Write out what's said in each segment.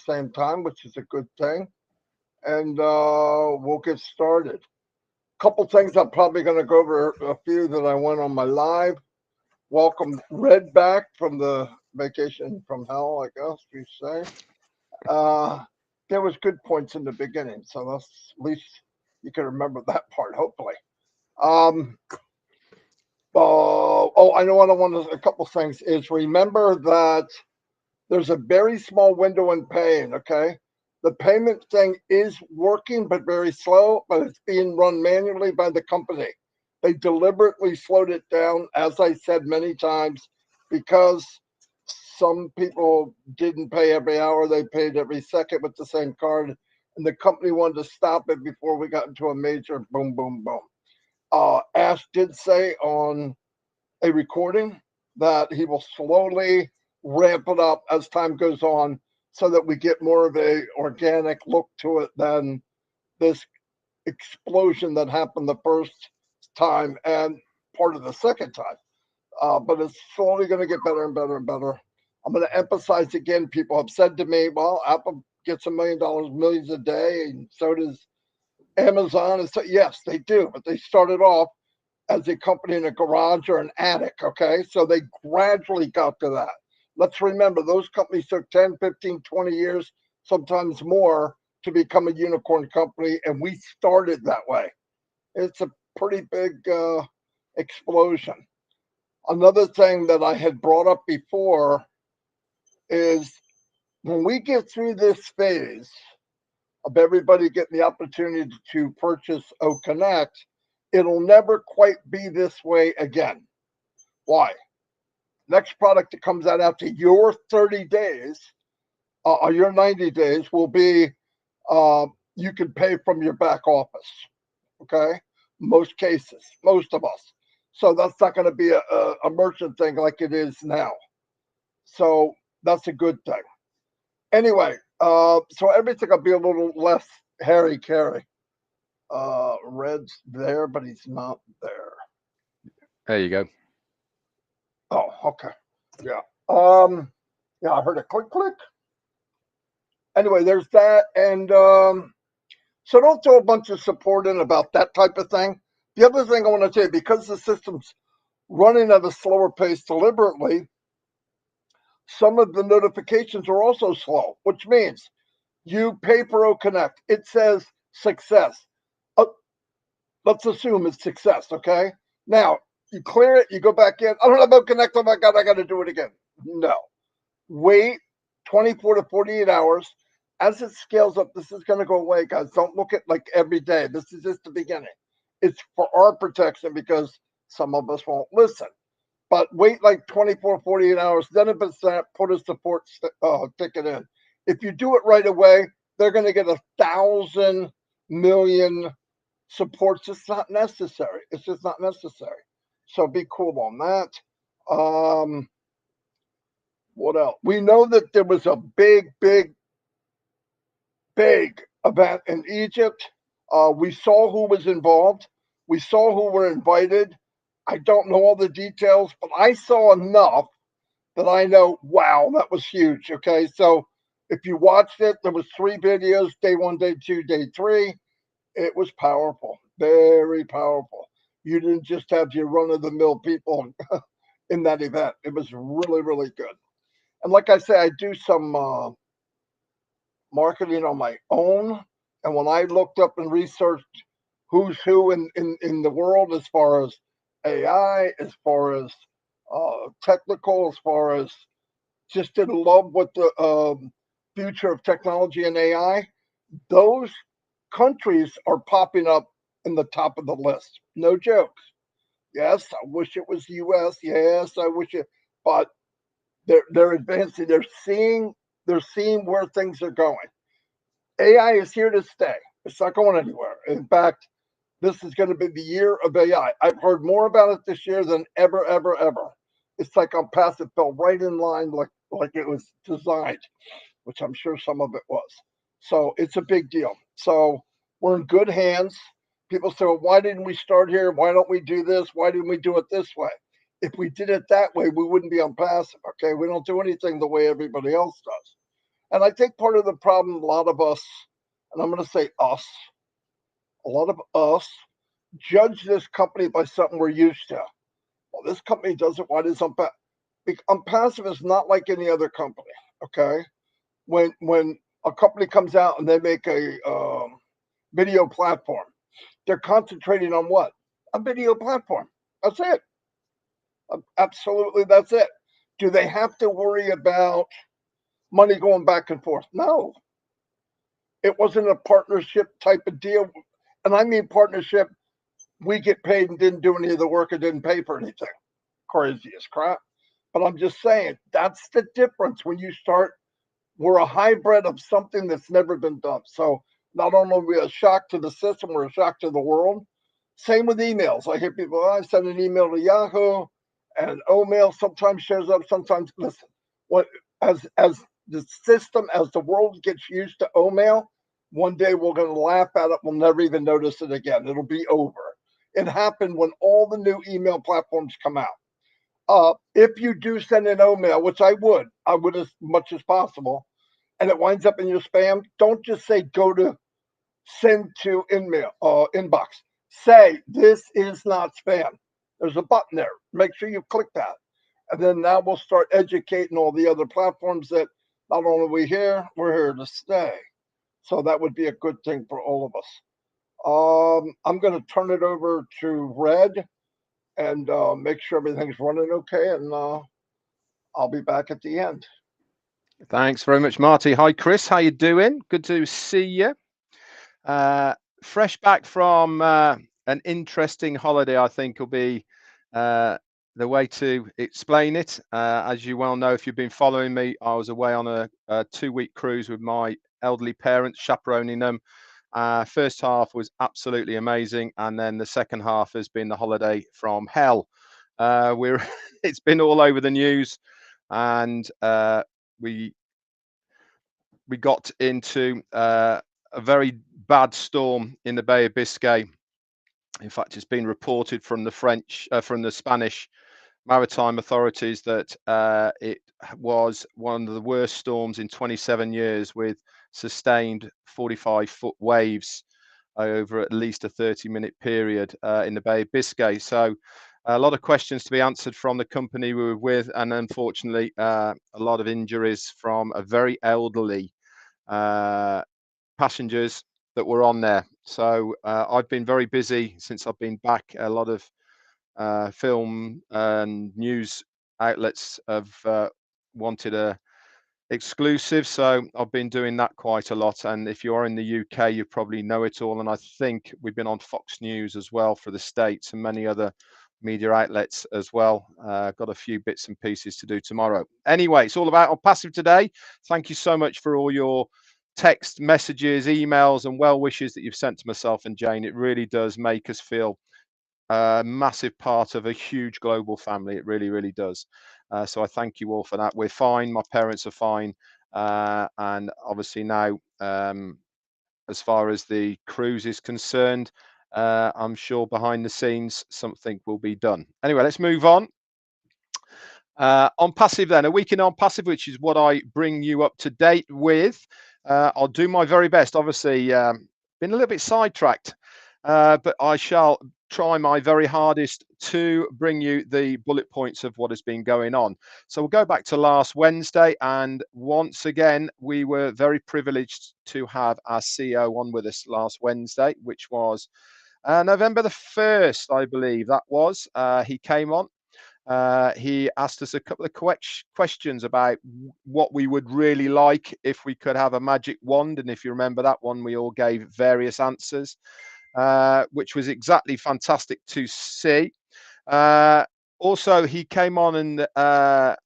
same time, which is a good thing. And we'll get started. Couple things I'm probably going to go over a few that I went on my live. Welcome Red back from the vacation from hell, I guess you say. Uh, there was good points in the beginning, so that's at least you can remember that part. Hopefully. Um, I know what I want to. A couple things is remember that there's a very small window in paying. Okay, the payment thing is working, but very slow. But it's being run manually by the company. They deliberately slowed it down, as I said many times, because some people didn't pay every hour; they paid every second with the same card, and the company wanted to stop it before we got into a major boom, boom, boom. Ash did say on a recording that he will slowly ramp it up as time goes on so that we get more of a organic look to it than this explosion that happened the first time and part of the second time. But it's slowly going to get better and better and better. I'm going to emphasize again, people have said to me, well, Apple gets $1 million, millions a day, and so does Amazon. And so, yes, they do, but they started off as a company in a garage or an attic. Okay. So they gradually got to that. Let's remember those companies took 10, 15, 20 years, sometimes more to become a unicorn company. And we started that way. It's a pretty big explosion. Another thing that I had brought up before is when we get through this phase of everybody getting the opportunity to purchase O Connect, it'll never quite be this way again. Why? Next product that comes out after your 30 days or your 90 days will be you can pay from your back office. Okay? Most cases, most of us. So that's not going to be a merchant thing like it is now. So that's a good thing. Anyway, so everything will be a little less hairy carry. Red's there, but he's not there. There you go. Oh, okay. Yeah. Um, yeah, I heard a click click. Anyway, there's that. And so don't throw a bunch of support in about that type of thing. The other thing I want to tell you, because the system's running at a slower pace deliberately, some of the notifications are also slow, which means you pay for O Connect. It says success. Uh, let's assume it's success, okay? Now, you clear it, you go back in. I don't have O Connect. Oh my God, I got to do it again. No. Wait 24 to 48 hours. As it scales up, this is going to go away, guys. Don't look at like every day. This is just the beginning. It's for our protection because some of us won't listen. But wait like 24, 48 hours, then if it's that, put a support ticket in. If you do it right away, they're going to get 1,000,000,000 supports. It's not necessary. It's just not necessary. So be cool on that. Um, what else? We know that there was a big, big, big event in Egypt. We saw who was involved. We saw who were invited. I don't know all the details, but I saw enough that I know, wow, that was huge. Okay, so if you watched it, there was 3 videos: day one, day two, day three. It was powerful, very powerful. You didn't just have your run of the mill people in that event. It was really, really good. And like I say, I do some marketing on my own. And when I looked up and researched who's who in the world as far as AI, as far as technical, as far as just in love with the future of technology and AI, those countries are popping up in the top of the list. No jokes. Yes, I wish it was US. Yes, I wish it, but they're advancing. They're seeing where things are going. AI is here to stay. It's not going anywhere. In fact, this is going to be the year of AI. I've heard more about it this year than ever, ever, ever. It's like Onpassive fell right in line, like it was designed, which I'm sure some of it was. So it's a big deal. So we're in good hands. People say, well, why didn't we start here? Why don't we do this? Why didn't we do it this way? If we did it that way, we wouldn't be on passive. Okay, we don't do anything the way everybody else does. And I think part of the problem, a lot of us, and I'm going to say us, a lot of us judge this company by something we're used to. Well, this company does it. Why does Onpassive is not like any other company? Okay, when a company comes out and they make a video platform, they're concentrating on what? A video platform. That's it. Absolutely, that's it. Do they have to worry about money going back and forth? No, it wasn't a partnership type of deal. And I mean partnership, we get paid and didn't do any of the work and didn't pay for anything. Crazy as crap. But I'm just saying, that's the difference when you start. We're a hybrid of something that's never been done. So not only are we a shock to the system, we're a shock to the world. Same with emails. I hear people, I send an email to Yahoo and Omail sometimes shows up, sometimes listen. What as the system, as the world gets used to Omail, one day we're gonna laugh at it, we'll never even notice it again. It'll be over. It happened when all the new email platforms come out. If you do send an Omail, which I would as much as possible, and it winds up in your spam, don't just say go to send to inbox. Say this is not spam. There's a button there. Make sure you click that, and then now we'll start educating all the other platforms that not only are we here, we're here to stay. So that would be a good thing for all of us. I'm going to turn it over to Red and make sure everything's running okay, and I'll be back at the end. Thanks very much, Marty. Hi, Chris. How you doing? Good to see you. Fresh back from an interesting holiday, I think will be the way to explain it. As you well know, if you've been following me, I was away on a 2-week cruise with my elderly parents, chaperoning them. First half was absolutely amazing, and then the second half has been the holiday from hell. It's been all over the news, and we got into a very bad storm in the Bay of Biscay. In fact, it's been reported from the Spanish maritime authorities that it was one of the worst storms in 27 years, with sustained 45-foot waves over at least a 30-minute period in the Bay of Biscay. So a lot of questions to be answered from the company we were with, and unfortunately a lot of injuries from a very elderly passengers that were on there. So I've been very busy since I've been back. A lot of film and news outlets have wanted a exclusive, so I've been doing that quite a lot. And if you are in the UK, you probably know it all. And I think we've been on Fox News as well for the States, and many other media outlets as well. Got a few bits and pieces to do tomorrow. Anyway, it's all about Onpassive today. Thank you so much for all your text messages, emails, and well wishes that you've sent to myself and Jane. It really does make us feel a massive part of a huge global family. It really, really does. So I thank you all for that. We're fine. My parents are fine. And obviously now, as far as the cruise is concerned, I'm sure behind the scenes something will be done. Anyway, let's move on. Onpassive then, a week in Onpassive, which is what I bring you up to date with. I'll do my very best. Obviously, been a little bit sidetracked, but I shall try my very hardest to bring you the bullet points of what has been going on. So we'll go back to last Wednesday, and once again we were very privileged to have our CEO on with us last Wednesday, which was November the 1st, I believe that was. He came on. He asked us a couple of questions about what we would really like if we could have a magic wand, and if you remember that one, we all gave various answers. Which was exactly fantastic to see. Also, he came on and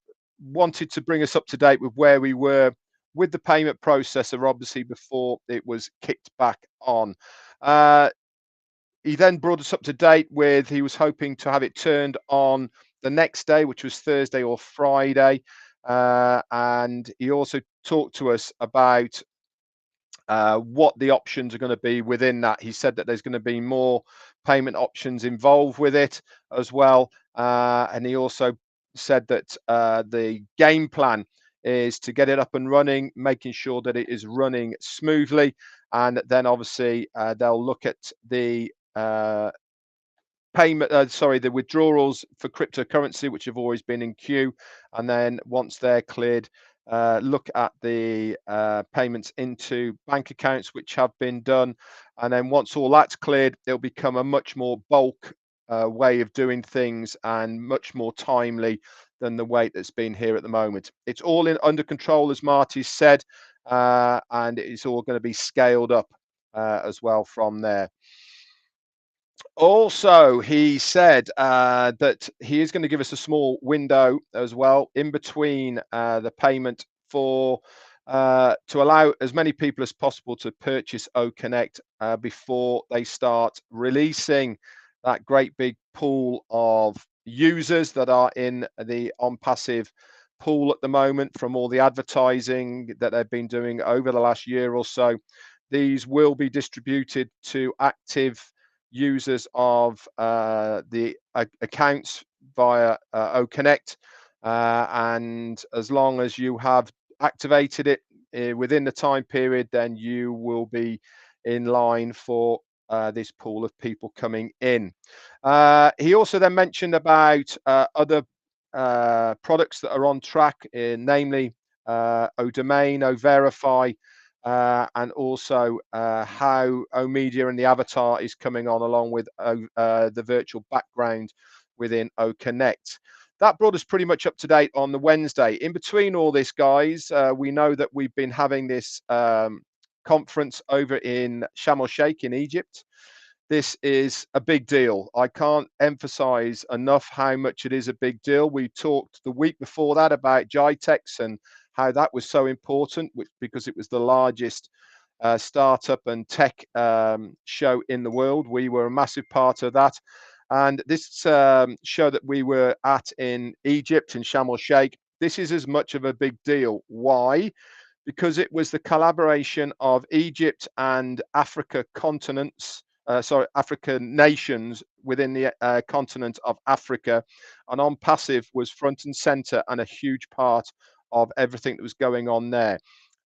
wanted to bring us up to date with where we were with the payment processor, obviously, before it was kicked back on. He then brought us up to date with, he was hoping to have it turned on the next day, which was Thursday or Friday. And he also talked to us about what the options are going to be within that. He said that there's going to be more payment options involved with it as well. And he also said that the game plan is to get it up and running, making sure that it is running smoothly, and then obviously they'll look at the the withdrawals for cryptocurrency, which have always been in queue, and then once they're cleared, look at the payments into bank accounts which have been done, and then once all that's cleared, it'll become a much more bulk way of doing things and much more timely than the way that's been here at the moment. It's all under control, as Marty said, and it's all going to be scaled up as well from there. Also, he said that he is going to give us a small window as well in between the payment for to allow as many people as possible to purchase OConnect before they start releasing that great big pool of users that are in the Onpassive pool at the moment from all the advertising that they've been doing over the last year or so. These will be distributed to active users of the accounts via OConnect, and as long as you have activated it within the time period, then you will be in line for this pool of people coming in. He also then mentioned about other products that are on track, namely ODomain, OVerify, and also how OMedia and the avatar is coming on along with the virtual background within OConnect. That brought us pretty much up to date on the Wednesday. In between all this, guys, we know that we've been having this conference over in Sharm el-Sheikh in Egypt. This is a big deal. I can't emphasize enough how much it is a big deal. We talked the week before that about GITEX and how that was so important, because it was the largest startup and tech show in the world. We were a massive part of that. And this show that we were at in Egypt, in Sharm el-Sheikh, this is as much of a big deal. Why? Because it was the collaboration of Egypt and African nations within the continent of Africa. And Onpassive was front and center and a huge part of everything that was going on there.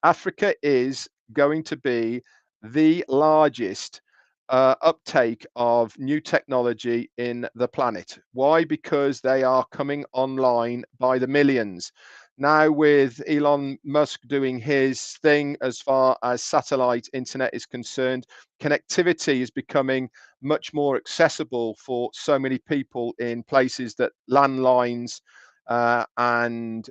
Africa is going to be the largest uptake of new technology in the planet. Why? Because they are coming online by the millions. Now, with Elon Musk doing his thing as far as satellite internet is concerned, connectivity is becoming much more accessible for so many people in places that landlines and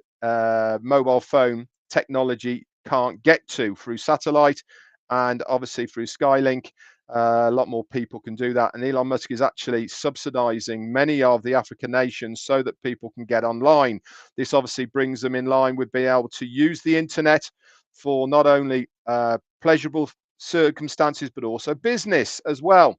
mobile phone technology can't get to through satellite, and obviously through Skylink. A lot more people can do that, and Elon Musk is actually subsidizing many of the African nations so that people can get online. This obviously brings them in line with being able to use the internet for not only pleasurable circumstances but also business as well.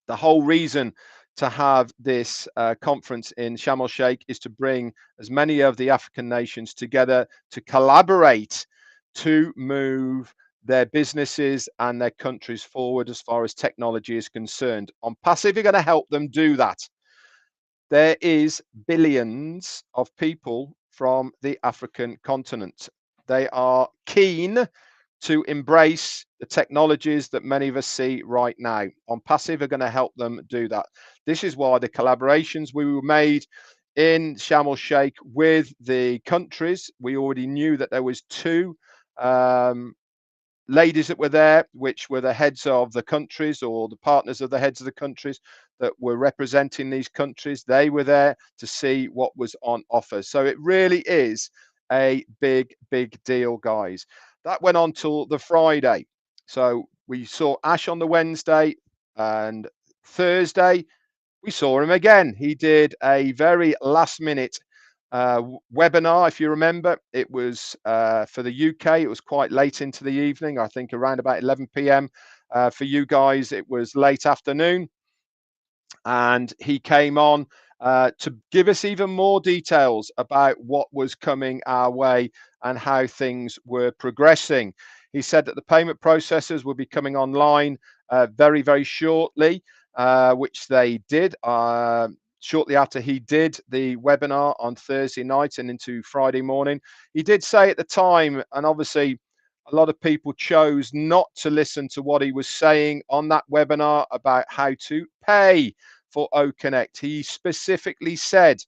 The whole reason to have this conference in Sharm el-Sheikh is to bring as many of the African nations together to collaborate to move their businesses and their countries forward as far as technology is concerned. Onpassive are going to help them do that. There is billions of people from the African continent. They are keen to embrace the technologies that many of us see right now. Onpassive are going to help them do that. This is why the collaborations we were made in Sharm el-Sheikh with the countries, we already knew that there was two ladies that were there, which were the heads of the countries or the partners of the heads of the countries that were representing these countries. They were there to see what was on offer. So it really is a big, big deal, guys. That went on till the Friday. So we saw Ash on the Wednesday, and Thursday we saw him again. He did a very last minute webinar. If you remember, it was for the UK. It was quite late into the evening, I think around about 11 p.m. For you guys, it was late afternoon. And he came on to give us even more details about what was coming our way and how things were progressing. He said that the payment processors will be coming online very, very shortly, which they did. shortly after he did the webinar on Thursday night and into Friday morning. He did say at the time, and obviously a lot of people chose not to listen to what he was saying on that webinar about how to pay for OConnect. He specifically said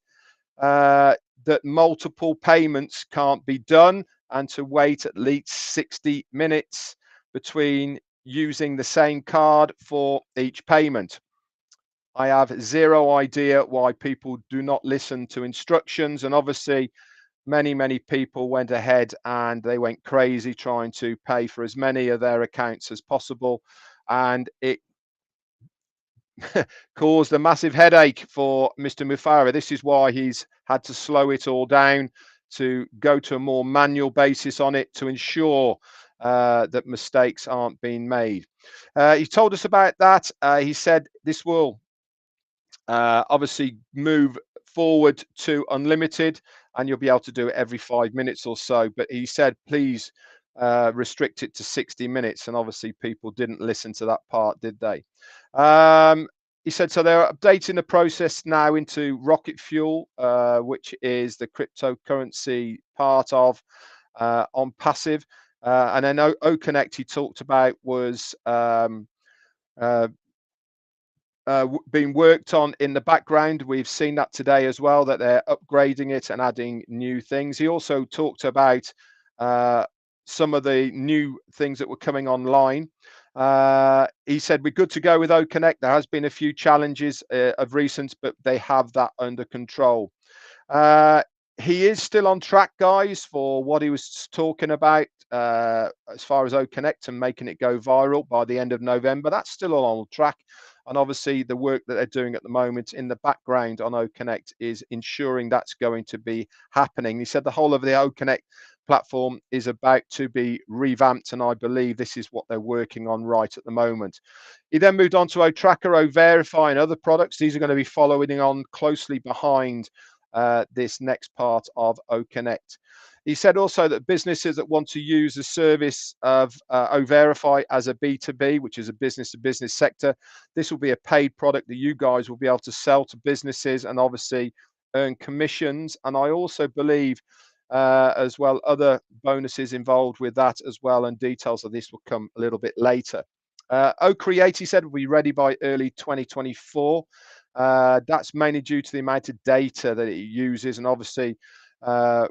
that multiple payments can't be done and to wait at least 60 minutes between using the same card for each payment. I have zero idea why people do not listen to instructions, and obviously many people went ahead and they went crazy trying to pay for as many of their accounts as possible, and it caused a massive headache for Mr. Mufara. This is why he's had to slow it all down, to go to a more manual basis on it to ensure that mistakes aren't being made. He told us about that. He said this will obviously move forward to unlimited, and you'll be able to do it every 5 minutes or so. But he said, please restrict it to 60 minutes. And obviously people didn't listen to that part, did they? He said, so they're updating the process now into Rocket Fuel, which is the cryptocurrency part of Onpassive. And then OConnect he talked about was being worked on in the background. We've seen that today as well, that they're upgrading it and adding new things. He also talked about some of the new things that were coming online. He said we're good to go with OConnect. There has been a few challenges of recent, but they have that under control. He is still on track, guys, for what he was talking about as far as OConnect and making it go viral by the end of November. That's still on track. And obviously the work that they're doing at the moment in the background on OConnect is ensuring that's going to be happening. He said the whole of the OConnect platform is about to be revamped, and I believe this is what they're working on right at the moment. He then moved on to OTracker, OVerify, and other products. These are going to be following on closely behind this next part of OConnect. He said also that businesses that want to use the service of OVerify as a B2B, which is a business-to-business sector, this will be a paid product that you guys will be able to sell to businesses and obviously earn commissions. And I also believe as well other bonuses involved with that as well, and details of this will come a little bit later. OCreate, he said, will be ready by early 2024. That's mainly due to the amount of data that it uses, and obviously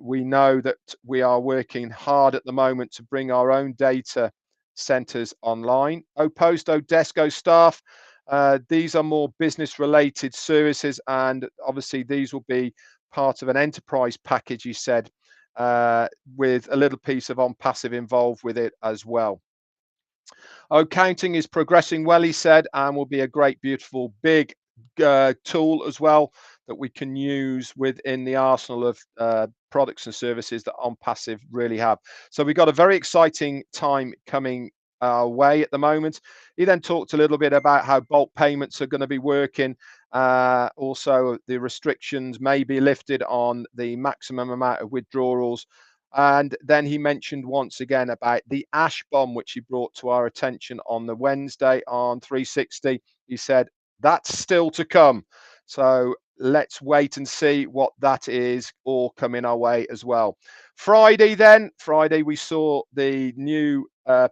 we know that we are working hard at the moment to bring our own data centers online. OPost, Odesk, OStaff, these are more business related services, and obviously these will be part of an enterprise package, he said, with a little piece of Onpassive involved with it as well. Accounting is progressing well, he said, and will be a great, beautiful, big tool as well that we can use within the arsenal of products and services that Onpassive really have. So we've got a very exciting time coming our way at the moment. He then talked a little bit about how bulk payments are going to be working. Also, the restrictions may be lifted on the maximum amount of withdrawals. And then he mentioned once again about the ash bomb, which he brought to our attention on the Wednesday on 360. He said, that's still to come. So let's wait and see what that is all coming our way as well. Friday, we saw the new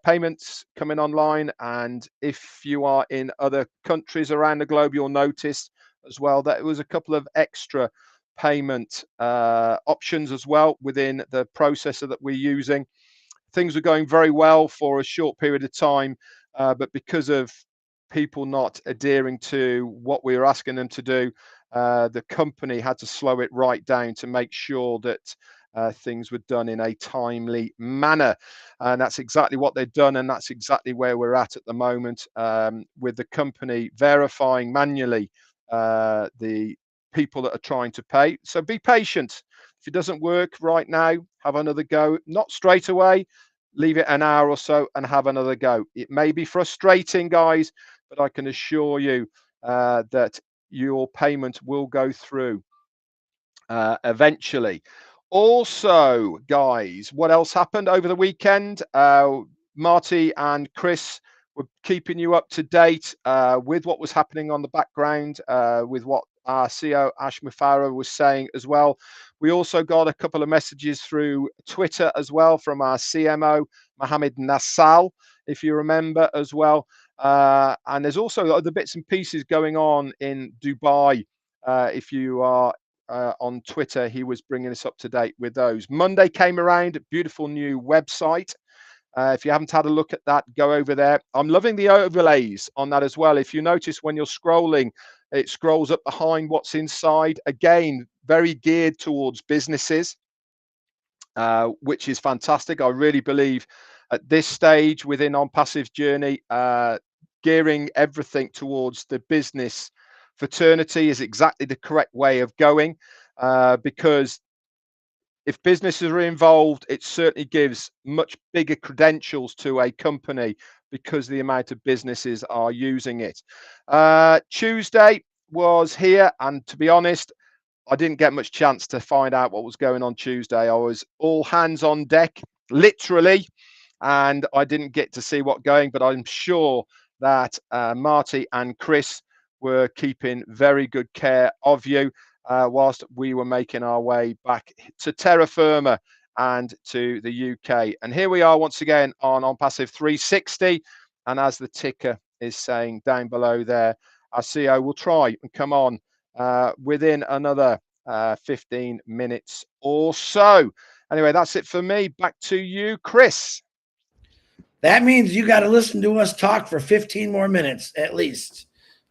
payments coming online. And if you are in other countries around the globe, you'll notice as well that it was a couple of extra payment options as well within the processor that we're using. Things were going very well for a short period of time, but because of people not adhering to what we were asking them to do, the company had to slow it right down to make sure that things were done in a timely manner. And that's exactly what they've done, and that's exactly where we're at the moment, with the company verifying manually the people that are trying to pay. So be patient. If it doesn't work right now, have another go. Not straight away. Leave it an hour or so and have another go. It may be frustrating, guys, but I can assure you that your payment will go through eventually. Also, guys, what else happened over the weekend? Marty and Chris were keeping you up to date with what was happening on the background, with what our CEO Ash Mufara was saying as well. We also got a couple of messages through Twitter as well from our CMO Mohammed Nassal, if you remember as well. And there's also other bits and pieces going on in Dubai. If you are on Twitter, he was bringing us up to date with those. Monday came around, beautiful new website. If you haven't had a look at that, go over there. I'm loving the overlays on that as well. If you notice when you're scrolling, it scrolls up behind what's inside. Again, very geared towards businesses, which is fantastic. I really believe at this stage within Onpassive's journey, gearing everything towards the business fraternity is exactly the correct way of going, because if businesses are involved, it certainly gives much bigger credentials to a company because the amount of businesses are using it. Tuesday was here, and to be honest, I didn't get much chance to find out what was going on Tuesday. I was all hands on deck, literally, and I didn't get to see what going, but I'm sure that Marty and Chris were keeping very good care of you whilst we were making our way back to terra firma and to the UK. And here we are once again on Onpassive 360. And as the ticker is saying down below there, our CEO will try and come on within another 15 minutes or so. Anyway, that's it for me. Back to you, Chris. That means you got to listen to us talk for 15 more minutes at least.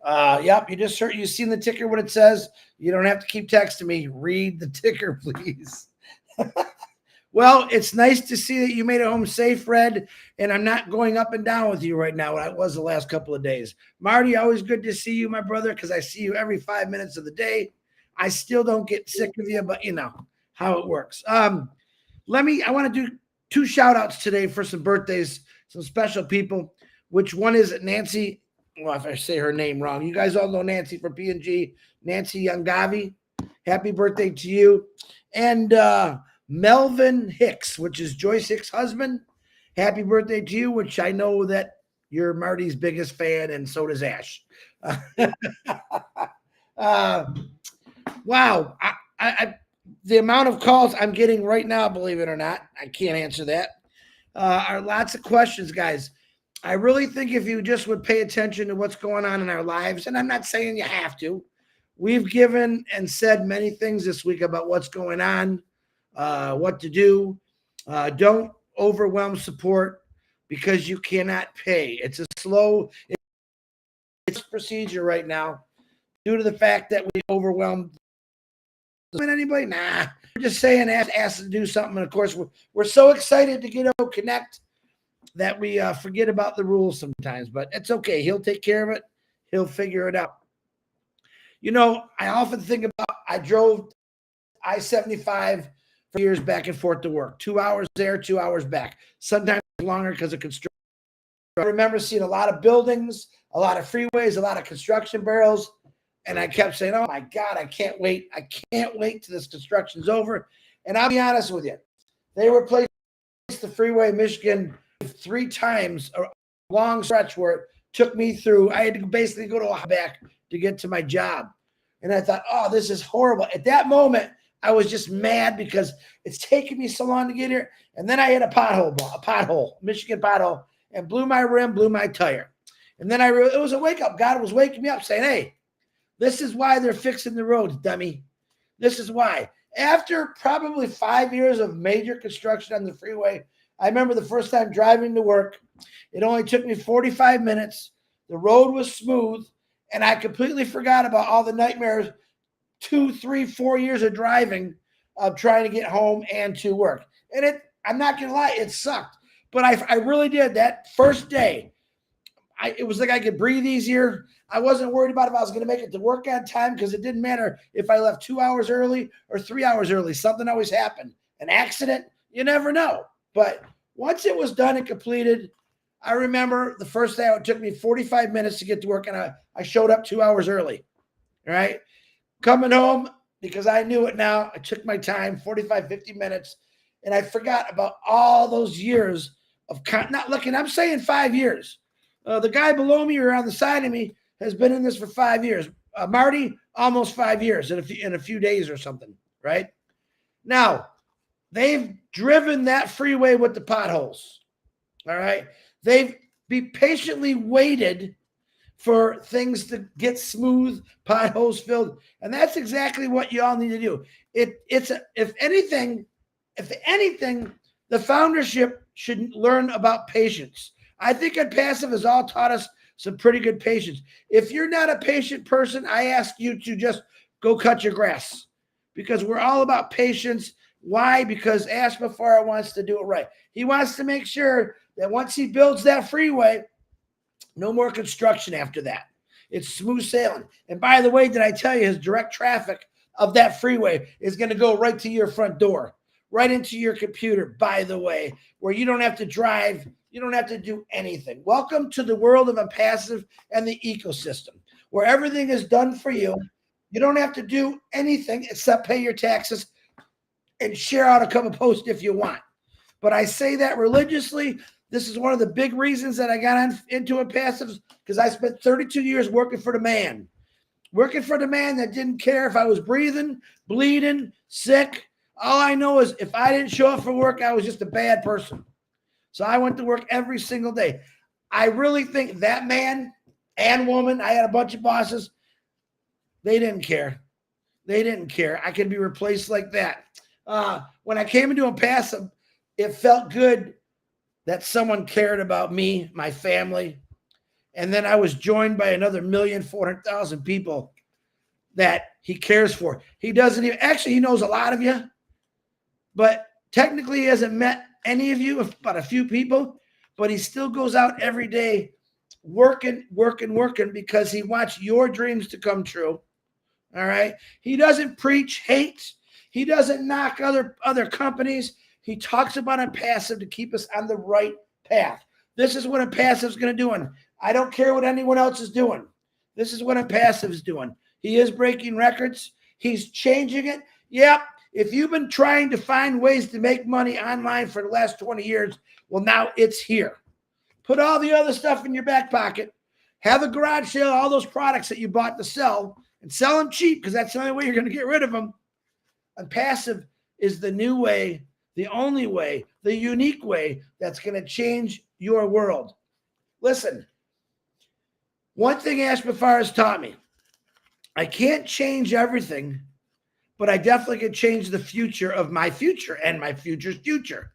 Yep, you just heard, you seen the ticker, what it says. You don't have to keep texting me. Read the ticker, please. Well, it's nice to see that you made it home safe, Red, and I'm not going up and down with you right now. I was the last couple of days. Marty, always good to see you, my brother, because I see you every 5 minutes of the day. I still don't get sick of you, but you know how it works. I want to do 2 shout outs today for some birthdays, some special people, which one is Nancy. Well, if I say her name wrong, you guys all know Nancy from P&G, Nancy Youngavi. Happy birthday to you. And Melvin Hicks, which is Joyce Hicks' husband. Happy birthday to you, which I know that you're Marty's biggest fan, and so does Ash. Wow. The amount of calls I'm getting right now, believe it or not, I can't answer that, are lots of questions, guys. I really think if you just would pay attention to what's going on in our lives, and I'm not saying you have to, we've given and said many things this week about what's going on, what to do. Don't overwhelm support because you cannot pay. It's a slow procedure right now due to the fact that we overwhelmed anybody. Nah, we're just saying ask to do something. And of course, we're so excited to get out connect that we forget about the rules sometimes, but it's okay. He'll take care of it. He'll figure it out. You know, I often think about, I drove I-75 for years back and forth to work, 2 hours there, 2 hours back, sometimes longer because of construction. I remember seeing a lot of buildings, a lot of freeways, a lot of construction barrels. And I kept saying, oh my God, I can't wait. I can't wait till this construction's over. And I'll be honest with you, they replaced the freeway in Michigan 3 times, a long stretch where it took me through. I had to basically go to a back to get to my job. And I thought, oh, this is horrible. At that moment, I was just mad because it's taken me so long to get here. And then I hit a pothole, Michigan pothole, and blew my rim, blew my tire. And then it was a wake up. God was waking me up saying, hey, this is why they're fixing the roads, dummy. This is why. After probably 5 years of major construction on the freeway, I remember the first time driving to work. It only took me 45 minutes. The road was smooth, and I completely forgot about all the nightmares, 2, 3, 4 years of driving, of trying to get home and to work. And I'm not going to lie, it sucked. But I really did. That first day, it was like I could breathe easier. I wasn't worried about if I was going to make it to work on time because it didn't matter if I left 2 hours early or 3 hours early. Something always happened. An accident, you never know. But once it was done and completed, I remember the first day it took me 45 minutes to get to work, and I showed up 2 hours early. All right. Coming home, because I knew it now, I took my time, 45, 50 minutes, and I forgot about all those years of not looking. I'm saying 5 years. The guy below me or on the side of me has been in this for 5 years. Marty, almost 5 years in a few days or something, right? Now, they've driven that freeway with the potholes, all right? They've patiently waited for things to get smooth, potholes filled, and that's exactly what you all need to do. If anything, the foundership should learn about patience. I think Onpassive has all taught us some pretty good patience. If you're not a patient person, I ask you to just go cut your grass, because we're all about patience. Why? Because Ash Mafara wants to do it right. He wants to make sure that once he builds that freeway, no more construction after that. It's smooth sailing. And by the way, did I tell you his direct traffic of that freeway is going to go right to your front door, right into your computer, by the way, where you don't have to drive. You don't have to do anything. Welcome to the world of Onpassive and the ecosystem, where everything is done for you. You don't have to do anything except pay your taxes and share out a couple posts if you want. But I say that religiously. This is one of the big reasons that I got into Onpassive, because I spent 32 years working for the man that didn't care if I was breathing, bleeding, sick. All I know is if I didn't show up for work, I was just a bad person. So I went to work every single day. I really think that man and woman, I had a bunch of bosses, they didn't care. They didn't care. I could be replaced like that. When I came into Onpassive, it felt good that someone cared about me, my family. And then I was joined by another 1,400,000 people that he cares for. He doesn't even, actually, he knows a lot of you, but technically he hasn't met any of you, but a few people, but he still goes out every day working because he wants your dreams to come true. All right. He doesn't preach hate. He doesn't knock other companies. He talks about Onpassive to keep us on the right path. This is what Onpassive is going to do. And I don't care what anyone else is doing. This is what Onpassive is doing. He is breaking records. He's changing it. Yep. If you've been trying to find ways to make money online for the last 20 years, well, now it's here. Put all the other stuff in your back pocket. Have a garage sale, all those products that you bought to sell, and sell them cheap, because that's the only way you're going to get rid of them. Onpassive is the new way, the only way, the unique way that's going to change your world. Listen, one thing Ash Mafar has taught me, I can't change everything, but I definitely can change the future of my future and my future's future.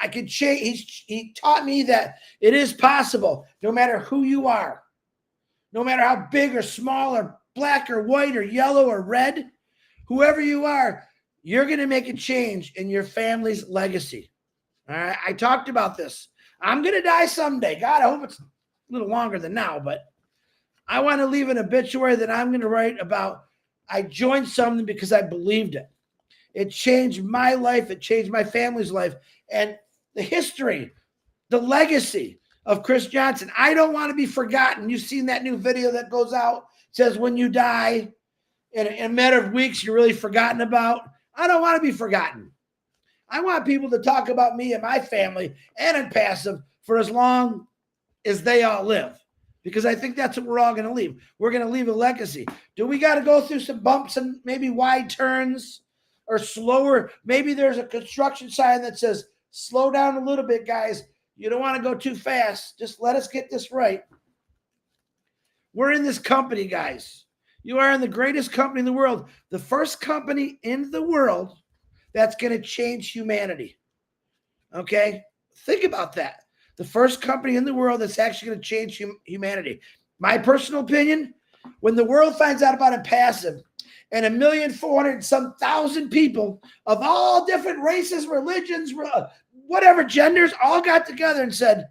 I can change. He taught me that it is possible, no matter who you are, no matter how big or small or black or white or yellow or red, whoever you are, you're going to make a change in your family's legacy. All right. I talked about this. I'm going to die someday. God, I hope it's a little longer than now, but I want to leave an obituary that I'm going to write about. I joined something because I believed it. It changed my life. It changed my family's life. And the history, the legacy of Chris Johnson, I don't want to be forgotten. You've seen that new video that goes out. It says when you die, in a matter of weeks, you're really forgotten about. I don't want to be forgotten. I want people to talk about me and my family and Onpassive for as long as they all live, because I think that's what we're all going to leave. We're going to leave a legacy. Do we got to go through some bumps and maybe wide turns or slower? Maybe there's a construction sign that says, slow down a little bit, guys. You don't want to go too fast. Just let us get this right. We're in this company, guys. You are in the greatest company in the world. The first company in the world that's going to change humanity. Okay? Think about that. The first company in the world that's actually going to change humanity. My personal opinion, when the world finds out about Onpassive and 1,400,000 people of all different races, religions, whatever genders, all got together and said,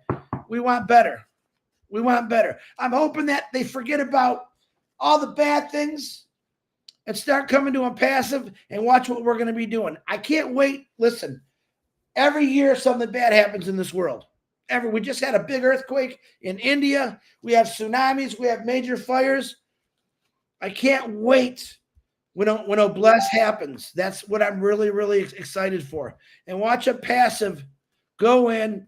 we want better. We want better. I'm hoping that they forget about all the bad things and start coming to Onpassive and watch what we're going to be doing. I can't wait. Listen, every year something bad happens in this world. We just had a big earthquake in India. We have tsunamis. We have major fires. I can't wait when Bless happens. That's what I'm really, really excited for. And watch Onpassive go in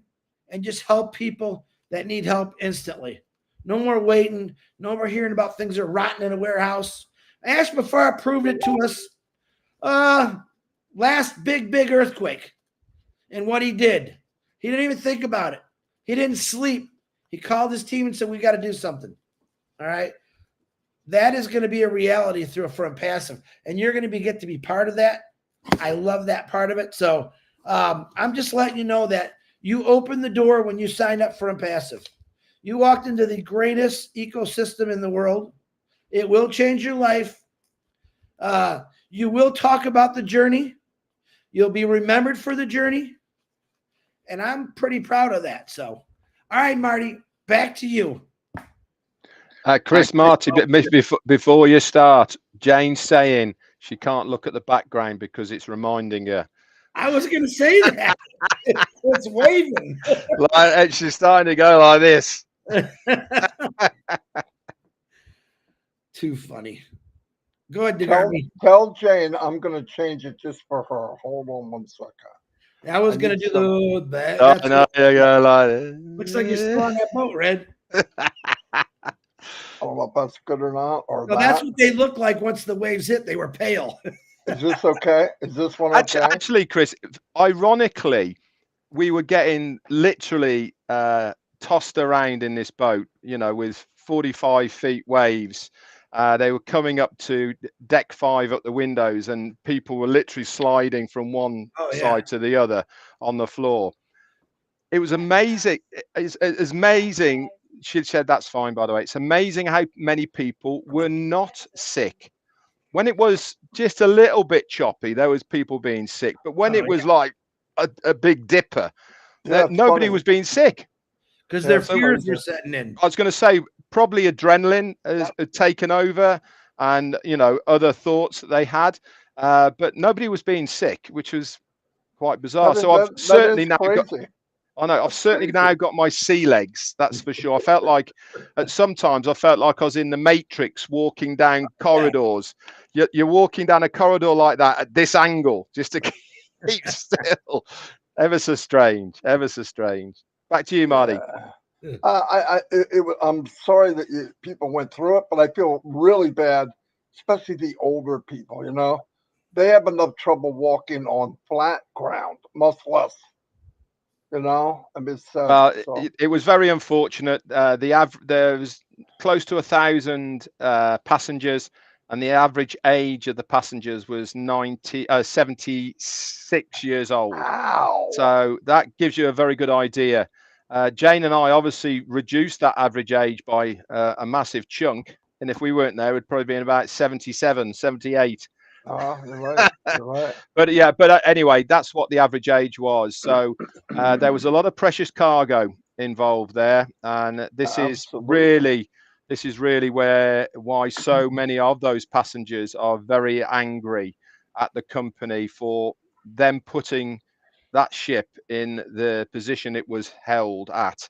and just help people that need help instantly. No more waiting. No more hearing about things that are rotten in a warehouse. Ash Mafar proved it to us. Last big earthquake. And what he did. He didn't even think about it. He didn't sleep. He called his team and said, we got to do something. All right. That is going to be a reality for Onpassive. And you're going to get to be part of that. I love that part of it. So I'm just letting you know that you opened the door when you signed up for Onpassive. You walked into the greatest ecosystem in the world. It will change your life. You will talk about the journey. You'll be remembered for the journey. And I'm pretty proud of that. So, all right, Marty, back to you. Chris, Marty, before you start, Jane's saying she can't look at the background because it's reminding her. I was going to say that. It's waving. Like, she's starting to go like this. Too funny. Go ahead, tell Jane I'm going to change it just for her. Hold on one second. I was going to do the... Looks like you're still on that boat, Red. I don't know if that's good or not. That's what they look like once the waves hit. They were pale. Is this okay? Is this one okay? Actually, Chris, ironically, we were getting literally tossed around in this boat, with 45 feet waves. They were coming up to deck 5 up the windows, and people were literally sliding from one side to the other on the floor. It was amazing. It's amazing. She said that's fine, by the way. It's amazing how many people were not sick. When it was just a little bit choppy, there was people being sick. But when it was like a big dipper, nobody was being sick. Because their fears were setting in. I was going to say, probably adrenaline has taken over, and other thoughts that they had, but nobody was being sick, which was quite bizarre. I've certainly now got my sea legs, that's for sure. I felt like sometimes I was in the Matrix walking down corridors. You're walking down a corridor like that at this angle just to keep still. Ever so strange. Back to you, Marty. I'm sorry that people went through it, but I feel really bad, especially the older people. They have enough trouble walking on flat ground, much less. It was very unfortunate. There was close to 1,000 passengers, and the average age of the passengers was 76 years old. Wow. So that gives you a very good idea. Jane and I obviously reduced that average age by a massive chunk. And if we weren't there, we'd probably been about 77, 78. You're right. But anyway, that's what the average age was. So there was a lot of precious cargo involved there. And this is really why so many of those passengers are very angry at the company for them putting that ship in the position it was held at.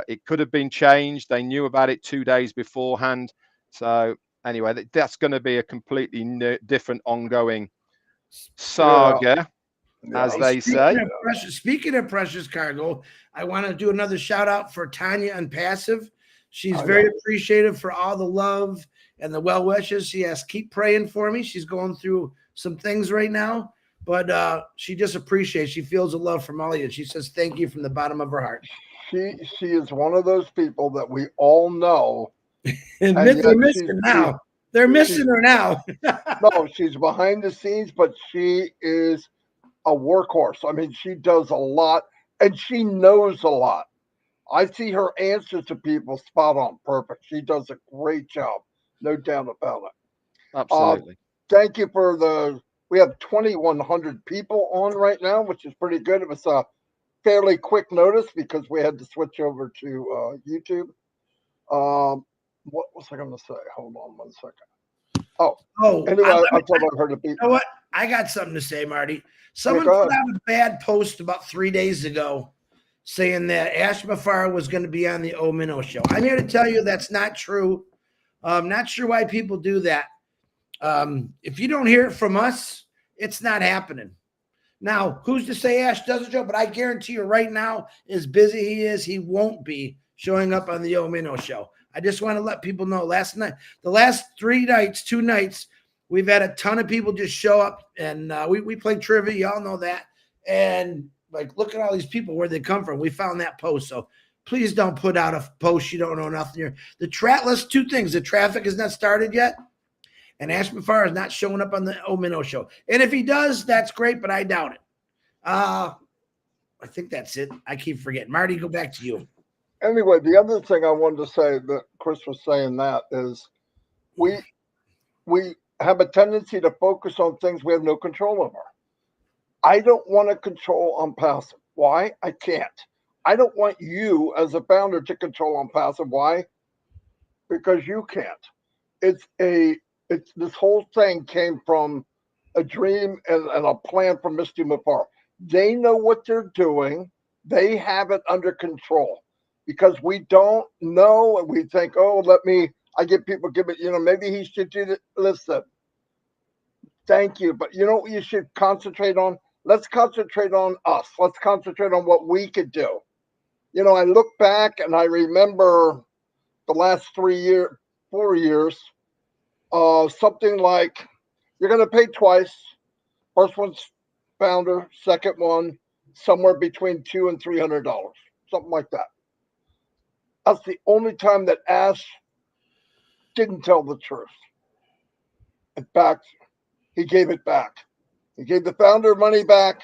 It could have been changed. They knew about it 2 days beforehand. So anyway, that's going to be a completely different ongoing saga, as they say. Speaking of precious cargo, I want to do another shout out for Tanya Onpassive. She's very appreciative for all the love and the well wishes. She has keep praying for me. She's going through some things right now. But she just appreciates. She feels the love from all of you. She says thank you from the bottom of her heart. She is one of those people that we all know. and they're missing now. They're missing her now. No, she's behind the scenes, but she is a workhorse. I mean, she does a lot, and she knows a lot. I see her answers to people spot on, perfect. She does a great job, no doubt about it. Absolutely. Thank you for we have 2,100 people on right now, which is pretty good. It was a fairly quick notice because we had to switch over to YouTube. What was I going to say? Hold on one second. Anyway, I thought I heard a beat. You know what? I got something to say, Marty. Someone put out a bad post about 3 days ago saying that Ash Mafar was going to be on the O Minnow show. I'm here to tell you that's not true. I'm not sure why people do that. If you don't hear it from us, it's not happening. Now, who's to say Ash does a show? But I guarantee you right now, as busy he is, he won't be showing up on the O Minnow show. I just want to let people know the last 2 nights, we've had a ton of people just show up, and we play trivia. Y'all know that. And like, look at all these people, where they come from. We found that post. So please don't put out a post you don't know nothing. Let's 2 things. The traffic has not started yet, and Ashby Farr is not showing up on the Minnow show. And if he does, that's great, but I doubt it. I think that's it. I keep forgetting. Marty, go back to you. Anyway, the other thing I wanted to say that Chris was saying that is we have a tendency to focus on things we have no control over. I don't want to control Onpassive. Why? I can't. I don't want you as a founder to control Onpassive. Why? Because you can't. It's this whole thing came from a dream and a plan from Misty Mafar. They know what they're doing. They have it under control, because we don't know, and we think, oh, I get people give it, maybe he should do it. Listen, thank you. But you know what you should concentrate on? Let's concentrate on us. Let's concentrate on what we could do. I look back and I remember the last 4 years, something like, you're going to pay twice. First one's founder, second one, somewhere between $200 and $300, something like that. That's the only time that Ash didn't tell the truth. In fact, he gave it back. He gave the founder money back,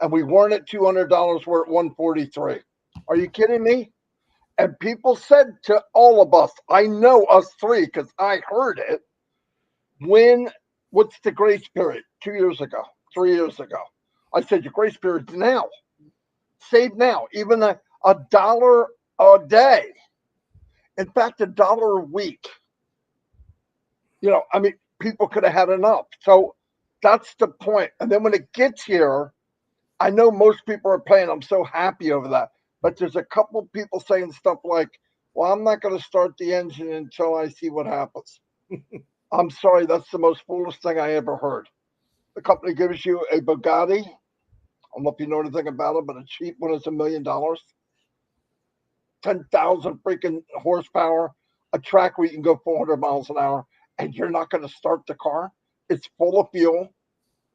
and we weren't at $200. We're at $143. Are you kidding me? And people said to all of us, I know us 3 because I heard it. What's the grace period? 2 years ago, 3 years ago. I said, your grace period's now. Save now. Even a $1 a day. In fact, $1 a week. People could have had enough. So that's the point. And then when it gets here, I know most people are paying. I'm so happy over that. But there's a couple people saying stuff like, well, I'm not going to start the engine until I see what happens. I'm sorry. That's the most foolish thing I ever heard. The company gives you a Bugatti. I don't know if you know anything about it, but a cheap one is $1 million. 10,000 freaking horsepower, a track where you can go 400 miles an hour, and you're not going to start the car. It's full of fuel.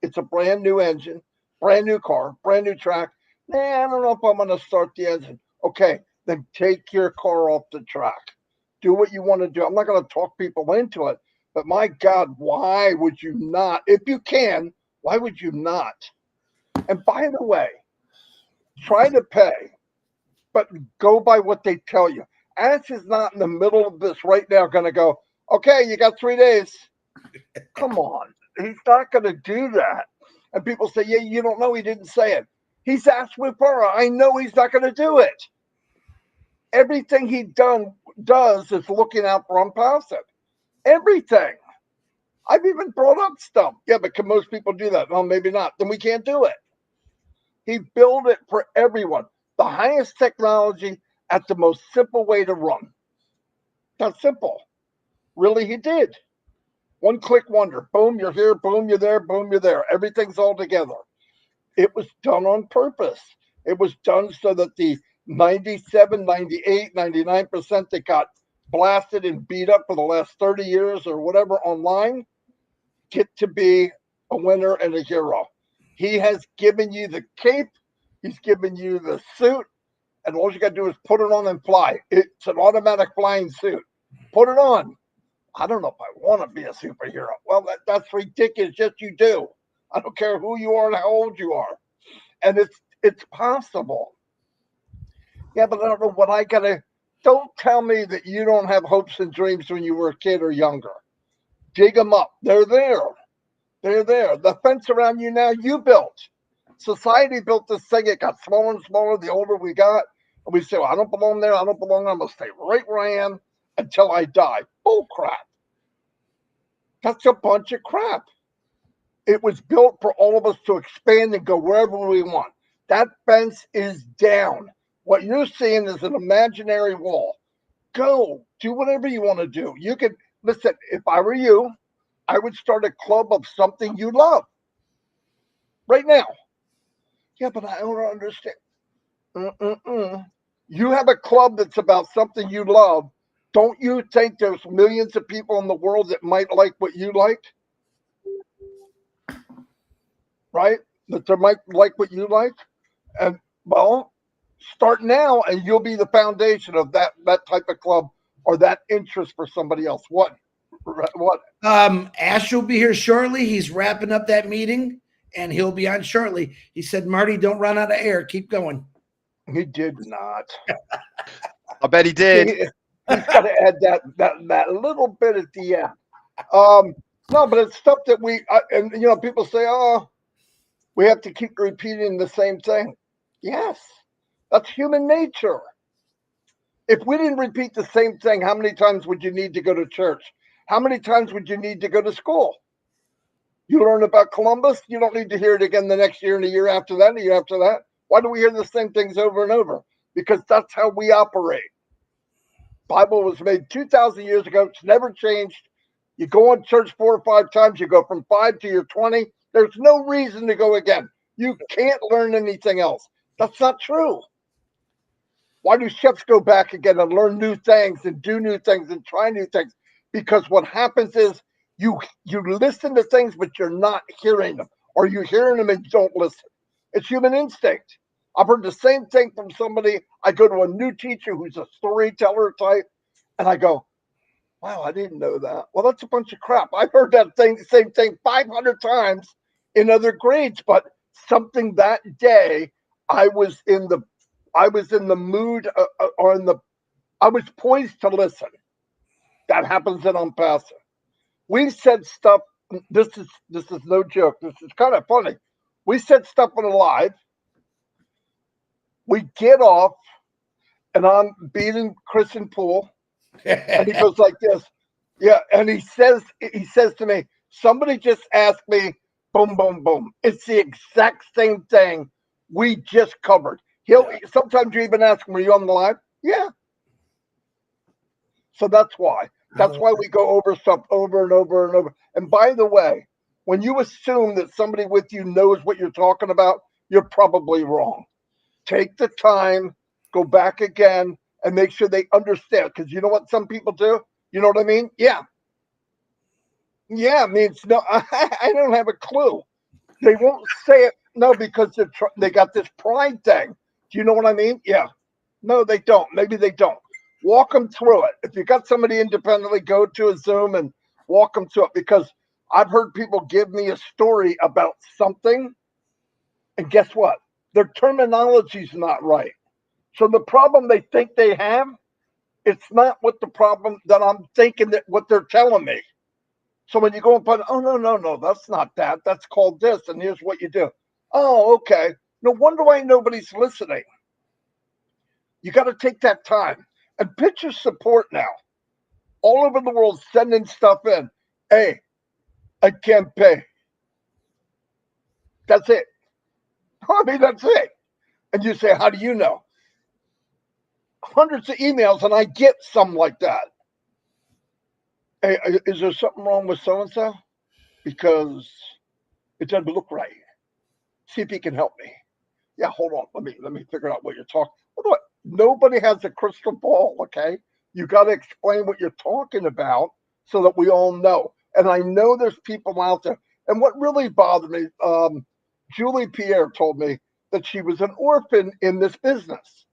It's a brand new engine, brand new car, brand new track. I don't know if I'm going to start the engine. Okay, then take your car off the track. Do what you want to do. I'm not going to talk people into it, but my God, why would you not? If you can, why would you not? And by the way, try to pay, but go by what they tell you. Ash is not in the middle of this right now going to go, okay, you got 3 days. Come on. He's not going to do that. And people say, yeah, you don't know. He didn't say it. He's Ash Whipera. I know he's not going to do it. Everything he does is looking out for Onpassive. Everything. I've even brought up stuff. Yeah, but can most people do that? No, maybe not. Then we can't do it. He built it for everyone. The highest technology at the most simple way to run. That's simple. Really, he did. One click wonder. Boom, you're here. Boom, you're there. Boom, you're there. Everything's all together. It was done on purpose. It was done so that the 97, 98, 99% that got blasted and beat up for the last 30 years or whatever online get to be a winner and a hero. He has given you the cape. He's given you the suit. And all you got to do is put it on and fly. It's an automatic flying suit. Put it on. I don't know if I want to be a superhero. Well, that's ridiculous. Yes, you do. I don't care who you are and how old you are. And it's possible. Yeah, but I don't know what I got to. Don't tell me that you don't have hopes and dreams when you were a kid or younger. Dig them up. They're there. They're there. The fence around you now, you built. Society built this thing. It got smaller and smaller the older we got. And we say, well, I don't belong there. I don't belong there. I'm going to stay right where I am until I die. Bull crap. That's a bunch of crap. It was built for all of us to expand and go wherever we want. That fence is down. What you're seeing is an imaginary wall. Go. Do whatever you want to do. You can, listen, if I were you, I would start a club of something you love. Right now. Yeah, but I don't understand. You have a club that's about something you love. Don't you think there's millions of people in the world that might like what you like? Right? That they might like what you like? And well, start now and you'll be the foundation of that type of club or that interest for somebody else. What? Ash will be here shortly. He's wrapping up that meeting and he'll be on shortly. He said, Marty, don't run out of air. Keep going. He did not. I bet he did. He's got to add that little bit at the end. No, but it's stuff that and people say, oh, we have to keep repeating the same thing. Yes, that's human nature. If we didn't repeat the same thing, how many times would you need to go to church? How many times would you need to go to school? You learn about Columbus, you don't need to hear it again the next year and the year after that and the year after that. Why do we hear the same things over and over? Because that's how we operate. Bible was made 2,000 years ago. It's never changed. You go on church 4 or 5 times. You go from 5 to your 20. There's no reason to go again. You can't learn anything else. That's not true. Why do chefs go back again and learn new things and do new things and try new things? Because what happens is you listen to things, but you're not hearing them, or you're hearing them and don't listen. It's human instinct. I've heard the same thing from somebody. I go to a new teacher who's a storyteller type, and I go, wow, I didn't know that. Well, that's a bunch of crap. I've heard that same thing 500 times in other grades, but something that day I was in the mood I was poised to listen. That happens in Onpassive. We said stuff. This is no joke. This is kind of funny. We said stuff on a live. We get off, and I'm beating Chris in pool, and he goes like this. Yeah, and he says to me, somebody just asked me, boom, boom, boom. It's the exact same thing we just covered. Sometimes you even ask him, were you on the live? Yeah. So that's why. That's why we go over stuff over and over and over. And by the way, when you assume that somebody with you knows what you're talking about, you're probably wrong. Take the time, go back again, and make sure they understand. Because you know what some people do? You know what I mean? Yeah. Yeah, means no, I don't have a clue. They won't say it. No, because they got this pride thing. Do you know what I mean? Yeah. No, they don't. Maybe they don't. Walk them through it. If you got somebody independently, go to a Zoom and walk them through it. Because I've heard people give me a story about something, and guess what? Their terminology's not right. So the problem they think they have, it's not what the problem that I'm thinking that what they're telling me. So when you go and put, oh, no, that's not that. That's called this, and here's what you do. Oh, okay. No wonder why nobody's listening. You got to take that time. And picture support now. All over the world sending stuff in. Hey, I can't pay. That's it. I mean, that's it. And you say, how do you know? Hundreds of emails, and I get some like that. Hey, is there something wrong with so-and-so? Because it doesn't look right. See if he can help me. Yeah, hold on. Let me figure out what you're talking. Nobody has a crystal ball, okay? You got to explain what you're talking about so that we all know. And I know there's people out there. And what really bothered me, Julie Pierre told me that she was an orphan in this business.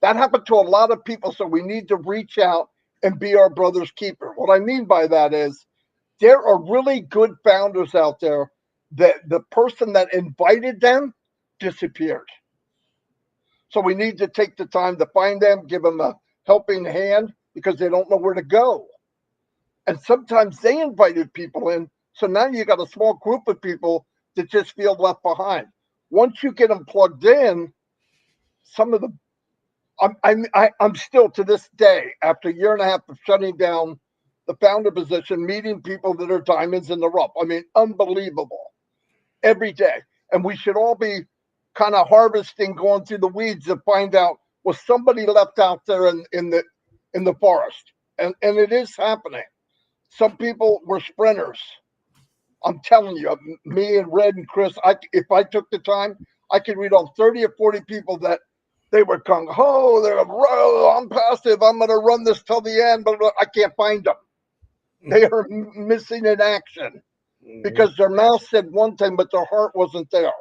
That happened to a lot of people. So we need to reach out and be our brother's keeper. What I mean by that is there are really good founders out there that the person that invited them disappeared. So we need to take the time to find them, give them a helping hand because they don't know where to go. And sometimes they invited people in. So now you got a small group of people that just feel left behind. Once you get them plugged in, some of the, I'm still to this day, after a year and a half of shutting down the founder position, meeting people that are diamonds in the rough. I mean, unbelievable every day. And we should all be kind of harvesting, going through the weeds to find out, was somebody left out there in the forest? And it is happening. Some people were sprinters. I'm telling you, me and Red and Chris, if I took the time, I could read on 30 or 40 people that They were gung ho. They're I'm passive. I'm going to run this till the end, but I can't find them. They are missing in action because their mouth said one thing, but their heart wasn't there.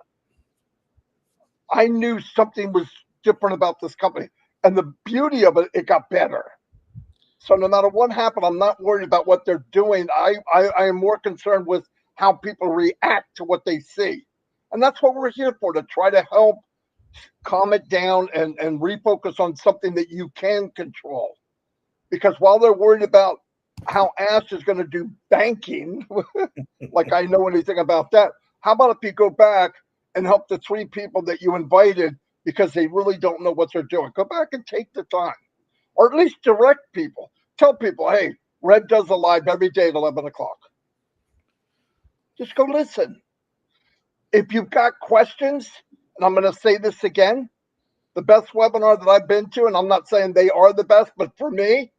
I knew something was different about this company, and the beauty of it, it got better. So no matter what happened, I'm not worried about what they're doing. I am more concerned with how people react to what they see. And that's what we're here for, to try to help calm it down and refocus on something that you can control. Because while they're worried about how Ash is going to do banking, like I know anything about that, how about if you go back and help the 3 people that you invited because they really don't know what they're doing? Go back and take the time, or at least direct people. Tell people, hey, Red does a live every day at 11 o'clock. Just go listen. If you've got questions, and I'm going to say this again, the best webinar that I've been to, and I'm not saying they are the best, but for me,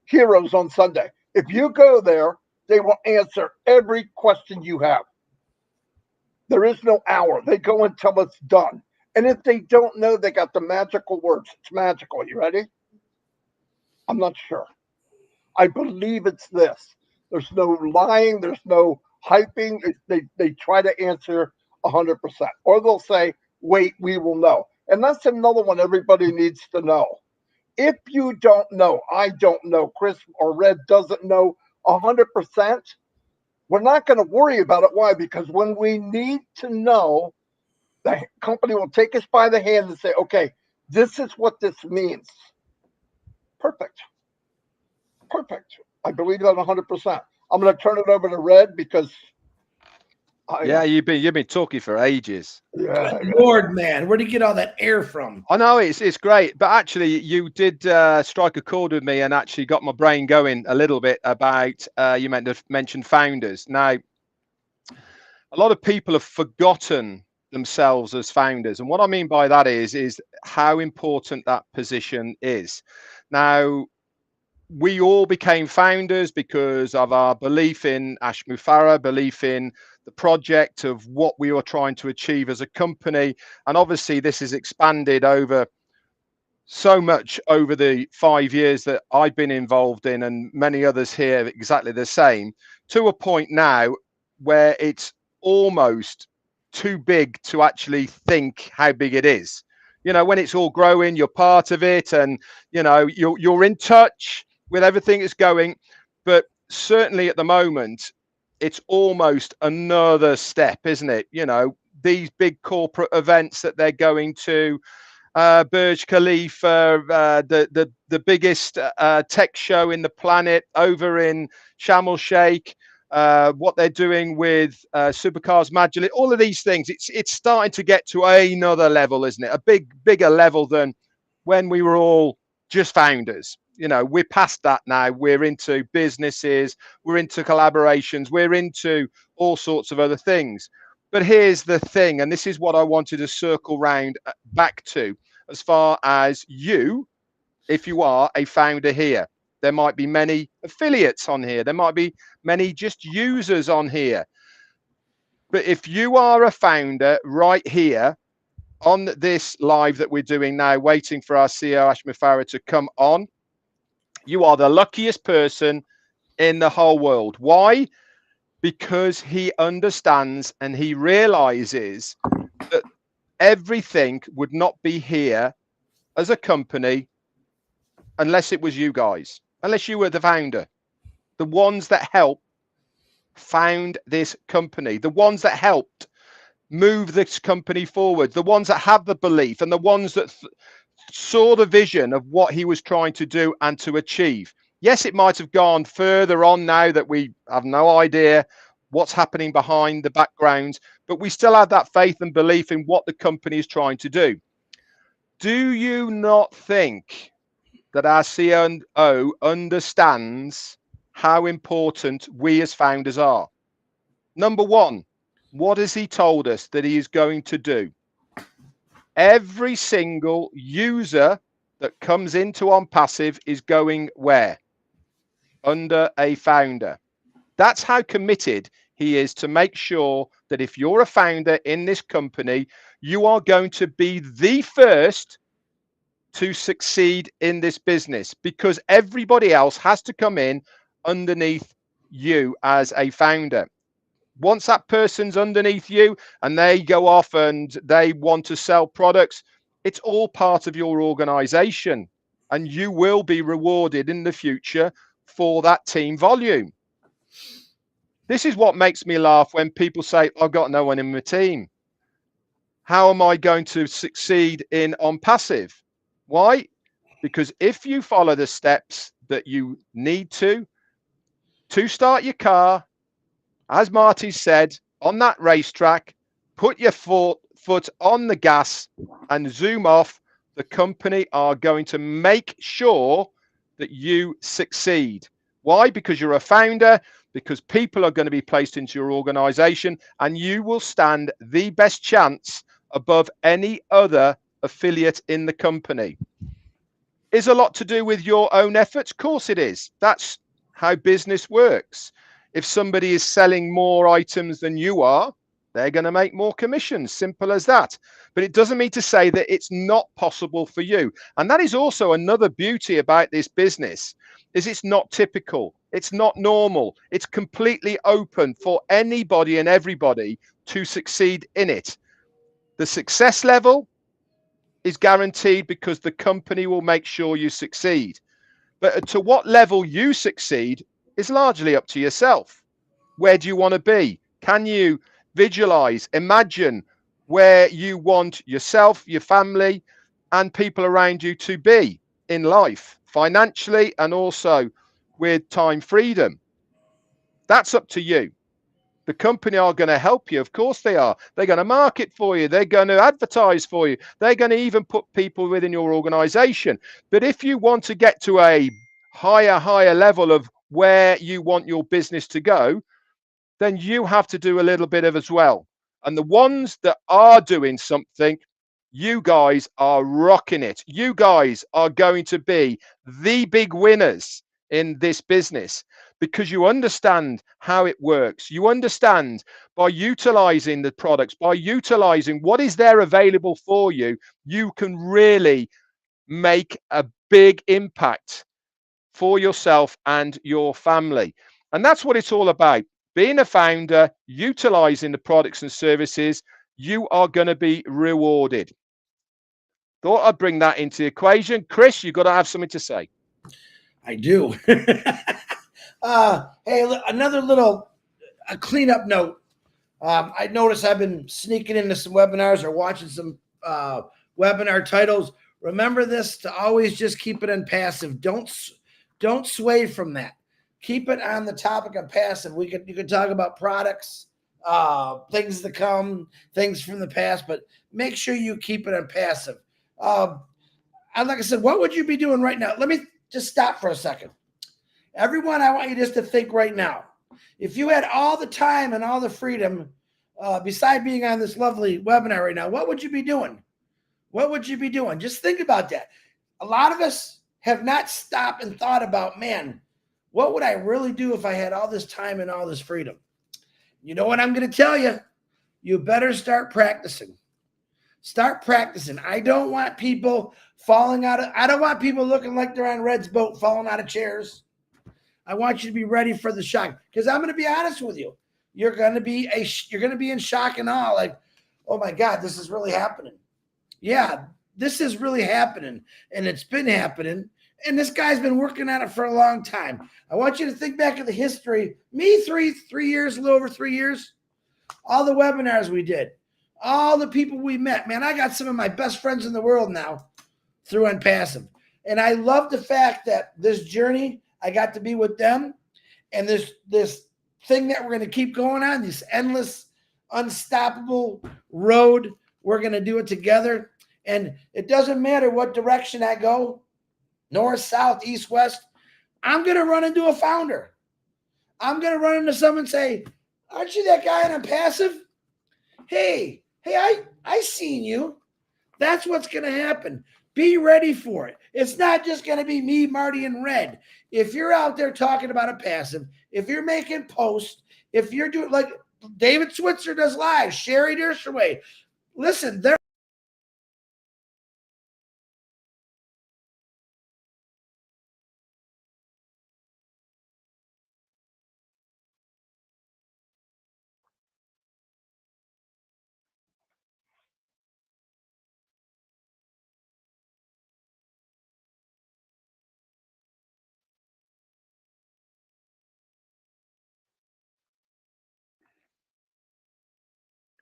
Heroes on Sunday. If you go there, they will answer every question you have. There is no hour. They go until it's done. And if they don't know, they got the magical words. It's magical. You ready? I'm not sure. I believe it's this. There's no lying. There's no hyping. They try to answer 100%. Or they'll say, wait, we will know. And that's another one everybody needs to know. If you don't know, I don't know, Chris or Red doesn't know 100%, we're not going to worry about it. Why? Because when we need to know, the company will take us by the hand and say, okay, this is what this means. Perfect. I believe that 100%. I'm going to turn it over to Red because you've been talking for ages. Yeah. Lord, man, where did you get all that air from? I know it's great, but actually you did strike a chord with me and actually got my brain going a little bit about you mentioned founders. Now, a lot of people have forgotten themselves as founders, and what I mean by that is how important that position is. Now, we all became founders because of our belief in Ash Mufareh, belief in the project of what we were trying to achieve as a company. And obviously this has expanded over so much over the 5 years that I've been involved in, and many others here exactly the same, to a point now where it's almost too big to actually think how big it is. You know, when it's all growing, you're part of it, and you know, you're in touch with everything that's going, but certainly at the moment it's almost another step, isn't it? You know, these big corporate events that they're going to, Burj Khalifa, the biggest tech show in the planet over in Sharm el Sheikh, what they're doing with Supercars Majlis, all of these things, it's starting to get to another level, isn't it? A bigger level than when we were all just founders. You know, we're past that now. We're into businesses, we're into collaborations, we're into all sorts of other things. But here's the thing, and this is what I wanted to circle round back to, as far as you, if you are a founder here. There might be many affiliates on here. There might be many just users on here. But if you are a founder right here on this live that we're doing now, waiting for our CEO Ash Mufareh to come on, you are the luckiest person in the whole world. Why? Because he understands and he realizes that everything would not be here as a company unless it was you guys, unless you were the founder, the ones that helped found this company, the ones that helped move this company forward, the ones that have the belief, and the ones that saw the vision of what he was trying to do and to achieve. Yes, it might have gone further on now that we have no idea what's happening behind the background, but we still have that faith and belief in what the company is trying to do. Do you not think that our CEO understands how important we as founders are? Number one, what has he told us that he is going to do? Every single user that comes into Onpassive is going where? Under a founder. That's how committed he is to make sure that if you're a founder in this company, you are going to be the first to succeed in this business, because everybody else has to come in underneath you as a founder. Once that person's underneath you and they go off and they want to sell products, it's all part of your organization, and you will be rewarded in the future for that team volume. This is what makes me laugh when people say, I've got no one in my team. How am I going to succeed in Onpassive? Why? Because if you follow the steps that you need to start your car, as Marty said, on that racetrack, put your foot on the gas and zoom off, the company are going to make sure that you succeed. Why? Because you're a founder, because people are going to be placed into your organization, and you will stand the best chance above any other affiliate in the company. Is a lot to do with your own efforts? Of course it is. That's how business works. If somebody is selling more items than you are, they're going to make more commissions. Simple as that. But it doesn't mean to say that it's not possible for you. And that is also another beauty about this business, is it's not typical. It's not normal. It's completely open for anybody and everybody to succeed in it. The success level is guaranteed because the company will make sure you succeed. But to what level you succeed is largely up to yourself. Where do you want to be? Can you visualize, imagine where you want yourself, your family, and people around you to be in life, financially and also with time freedom? That's up to you. The company are going to help you. Of course they are. They're going to market for you. They're going to advertise for you. They're going to even put people within your organization. But if you want to get to a higher level of where you want your business to go, then you have to do a little bit of as well. And the ones that are doing something, you guys are rocking it. You guys are going to be the big winners in this business, because you understand how it works. You understand, by utilizing the products, by utilizing what is there available for you, you can really make a big impact for yourself and your family. And that's what it's all about. Being a founder, utilizing the products and services, you are going to be rewarded. Thought I'd bring that into the equation. Chris, you've got to have something to say. I do. Hey, another little cleanup note. I noticed I've been sneaking into some webinars or watching some webinar titles. Remember this, to always just keep it in passive. Don't sway from that. Keep it on the topic of passive. You can talk about products, things to come, things from the past, but make sure you keep it on passive. Like I said, what would you be doing right now? Let me just stop for a second. Everyone, I want you just to think right now. If you had all the time and all the freedom, beside being on this lovely webinar right now, what would you be doing? What would you be doing? Just think about that. A lot of us have not stopped and thought about, man, what would I really do if I had all this time and all this freedom? You know what I'm going to tell you? You better start practicing. Start practicing. I don't want people I don't want people looking like they're on Red's boat, falling out of chairs. I want you to be ready for the shock, because I'm going to be honest with you. You're going to be in shock and awe, like, oh my God, this is really happening. Yeah, this is really happening, and it's been happening, and this guy's been working on it for a long time. I want you to think back of the history. Me, 3 years, a little over 3 years, all the webinars we did, all the people we met. Man, I got some of my best friends in the world now through Onpassive, and I love the fact that this journey, I got to be with them, and this thing that we're going to keep going on, this endless, unstoppable road. We're going to do it together, and it doesn't matter what direction I go, north, south, east, west. I'm going to run into a founder. I'm going to run into someone and say, aren't you that guy on Onpassive? Hey, I seen you. That's what's going to happen. Be ready for it. It's not just going to be me, Marty, and Red. If you're out there talking about Onpassive, if you're making posts, if you're doing like David Switzer does live, Sherry Dershowitz, listen, they're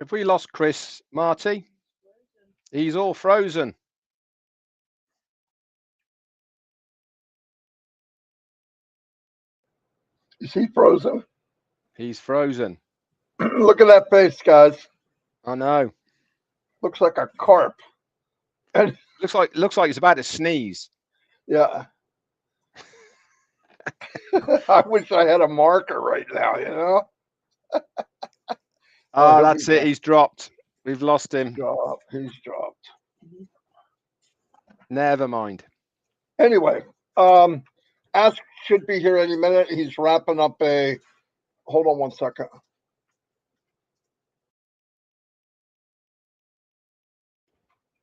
Have we lost Chris, Marty? He's all frozen. Is he frozen? He's frozen. Look at that face, guys. I know. Looks like a carp. And Looks like he's about to sneeze. yeah. I wish I had a marker right now, you know? Oh, that's it. He's dropped. We've lost him. He's dropped. Never mind. Anyway, Ask should be here any minute. He's wrapping up a. Hold on one second.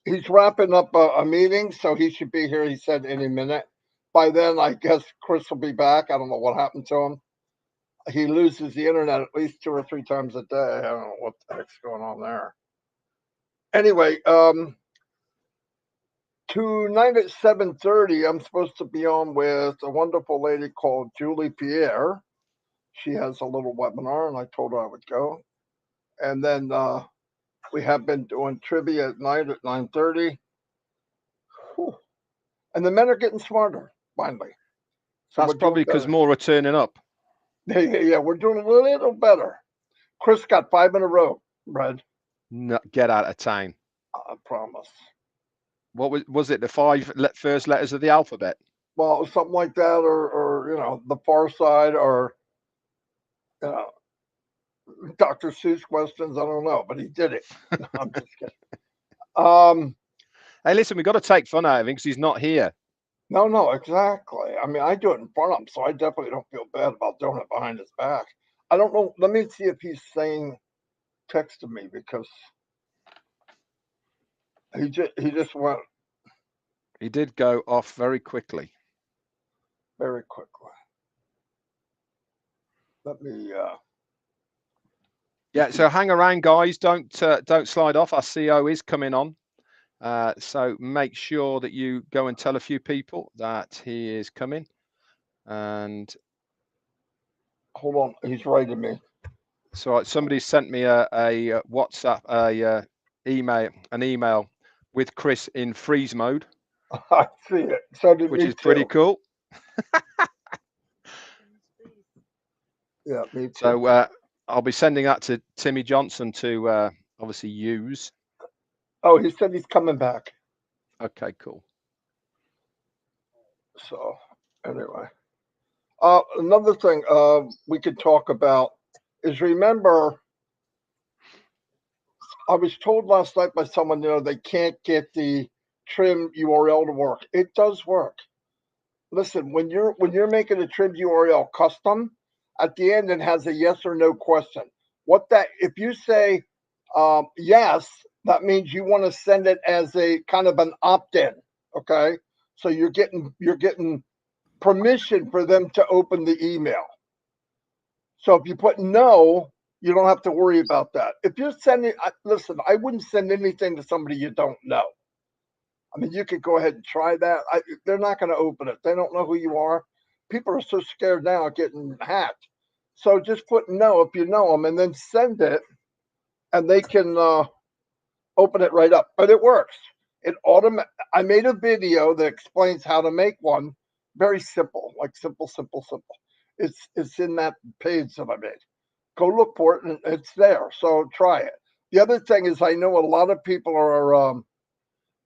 He's wrapping up a meeting, so he should be here. He said any minute. By then, I guess Chris will be back. I don't know what happened to him. He loses the internet at least 2 or 3 times a day. I don't know what the heck's going on there. Anyway, tonight at 7:30, I'm supposed to be on with a wonderful lady called Julie Pierre. She has a little webinar, and I told her I would go. And then we have been doing trivia at night at 9:30. And the men are getting smarter, finally. So that's probably because more are turning up. Yeah, we're doing a little better. Chris got 5 in a row, Red. No, get out of town. I promise. What was it? The 5 first letters of the alphabet? Well, something like that, or the far side, or Dr. Seuss questions. I don't know, but he did it. No, I'm just kidding. Hey, listen, we've got to take fun out of him because he's not here. No, exactly. I mean, I do it in front of him, so I definitely don't feel bad about doing it behind his back. I don't know. Let me see if he's saying text to me, because he just went. He did go off very quickly. Very quickly. Let me. Yeah. So hang around, guys. Don't slide off. Our CEO is coming on. So make sure that you go and tell a few people that he is coming. And hold on, he's writing me. So somebody sent me a WhatsApp, an email with Chris in freeze mode. I see it. So did which me is pretty too. cool. Yeah, me too. So I'll be sending that to Timmy Johnson to obviously use. Oh, he said he's coming back. Okay, cool. So anyway, another thing we could talk about is, remember, I was told last night by someone, they can't get the trim URL to work. It does work. Listen, when you're making a trim URL custom, at the end it has a yes or no question. If you say yes, that means you want to send it as a kind of an opt-in. Okay, so you're getting permission for them to open the email. So if you put no, you don't have to worry about that. If you're sending, listen, I wouldn't send anything to somebody you don't know. I mean, you could go ahead and try that. They're not going to open it. They don't know who you are. People are so scared now of getting hacked. So just put no if you know them, and then send it, and they can open it right up. But it works. I made a video that explains how to make one. Very simple, like simple. It's in that page that I made. Go look for it, and it's there. So try it. The other thing is, I know a lot of people are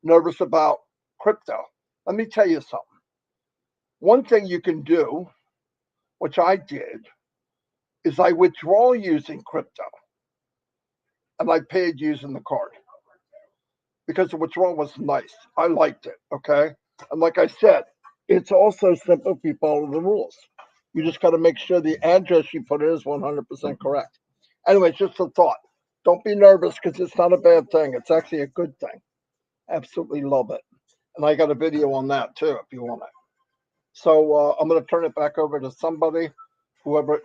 nervous about crypto. Let me tell you something. One thing you can do, which I did, is I withdraw using crypto, and I paid using the card because the withdrawal was nice. I liked it. Okay, and like I said, it's also simple if you follow the rules. You just got to make sure the address you put in is 100% correct. Anyway, it's just a thought. Don't be nervous, because it's not a bad thing. It's actually a good thing. Absolutely love it. And I got a video on that too, if you want it. So I'm going to turn it back over to somebody, whoever.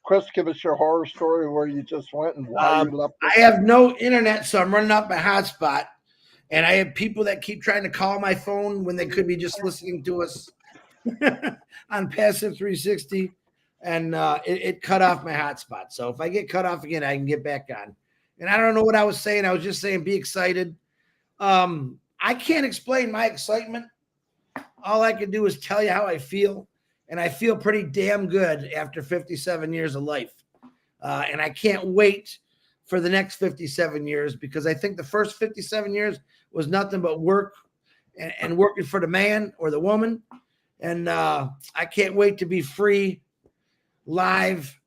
Chris, give us your horror story where you just went and why you left. I have no internet, so I'm running out my hotspot. And I have people that keep trying to call my phone when they could be just listening to us on Passive 360. And it cut off my hotspot. So if I get cut off again, I can get back on. And I don't know what I was saying. I was just saying, be excited. I can't explain my excitement. All I can do is tell you how I feel. And I feel pretty damn good after 57 years of life. And I can't wait for the next 57 years, because I think the first 57 years was nothing but work and working for the man or the woman. And I can't wait to be free, live,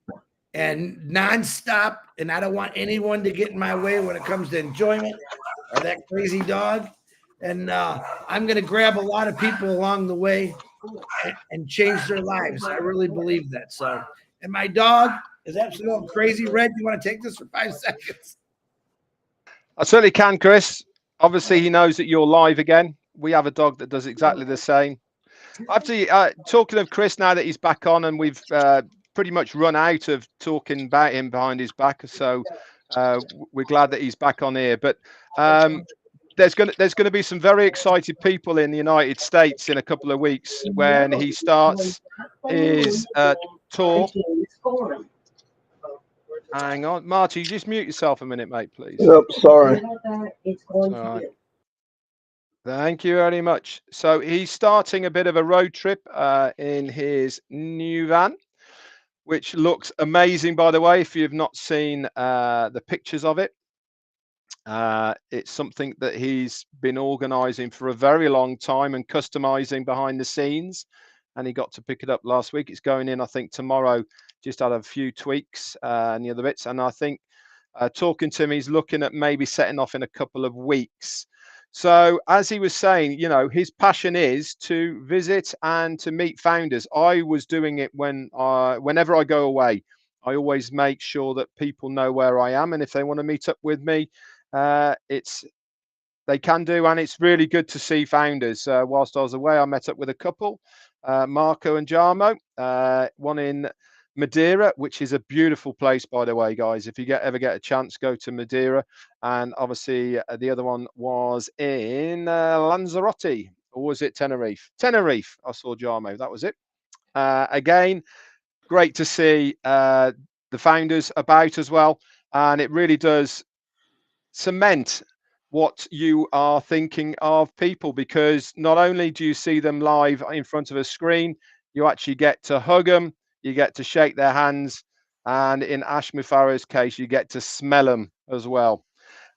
and nonstop. And I don't want anyone to get in my way when it comes to enjoyment or that crazy dog. And I'm going to grab a lot of people along the way and change their lives. I really believe that. So, and my dog is absolutely crazy. Red, you want to take this for 5 seconds? I certainly can, Chris. Obviously, he knows that you're live again. We have a dog that does exactly the same. After talking of Chris, now that he's back on, and we've pretty much run out of talking about him behind his back, so we're glad that he's back on here. But there's going to be some very excited people in the United States in a couple of weeks when he starts his tour. Hang on, Marty, you just mute yourself a minute, mate, please. Yep, sorry. All right. Thank you very much. So he's starting a bit of a road trip in his new van, which looks amazing, by the way, if you've not seen the pictures of it. It's something that he's been organizing for a very long time and customizing behind the scenes. And he got to pick it up last week. It's going in, I think, tomorrow, just had a few tweaks and the other bits. And I think talking to him, he's looking at maybe setting off in a couple of weeks. So as he was saying, you know, his passion is to visit and to meet founders. I was doing it whenever I go away. I always make sure that people know where I am, and if they want to meet up with me, they can do, and it's really good to see founders. Whilst I was away, I met up with a couple, Marco and Jarmo, one in Madeira, which is a beautiful place, by the way, guys. If you ever get a chance, go to Madeira. And obviously the other one was in Lanzarote, or was it Tenerife? Tenerife. I saw Jarmo. That was it. Again, great to see the founders about as well. And it really does cement what you are thinking of people, because not only do you see them live in front of a screen, you actually get to hug them, you get to shake their hands, and in Ash Mufareh's case, you get to smell them as well.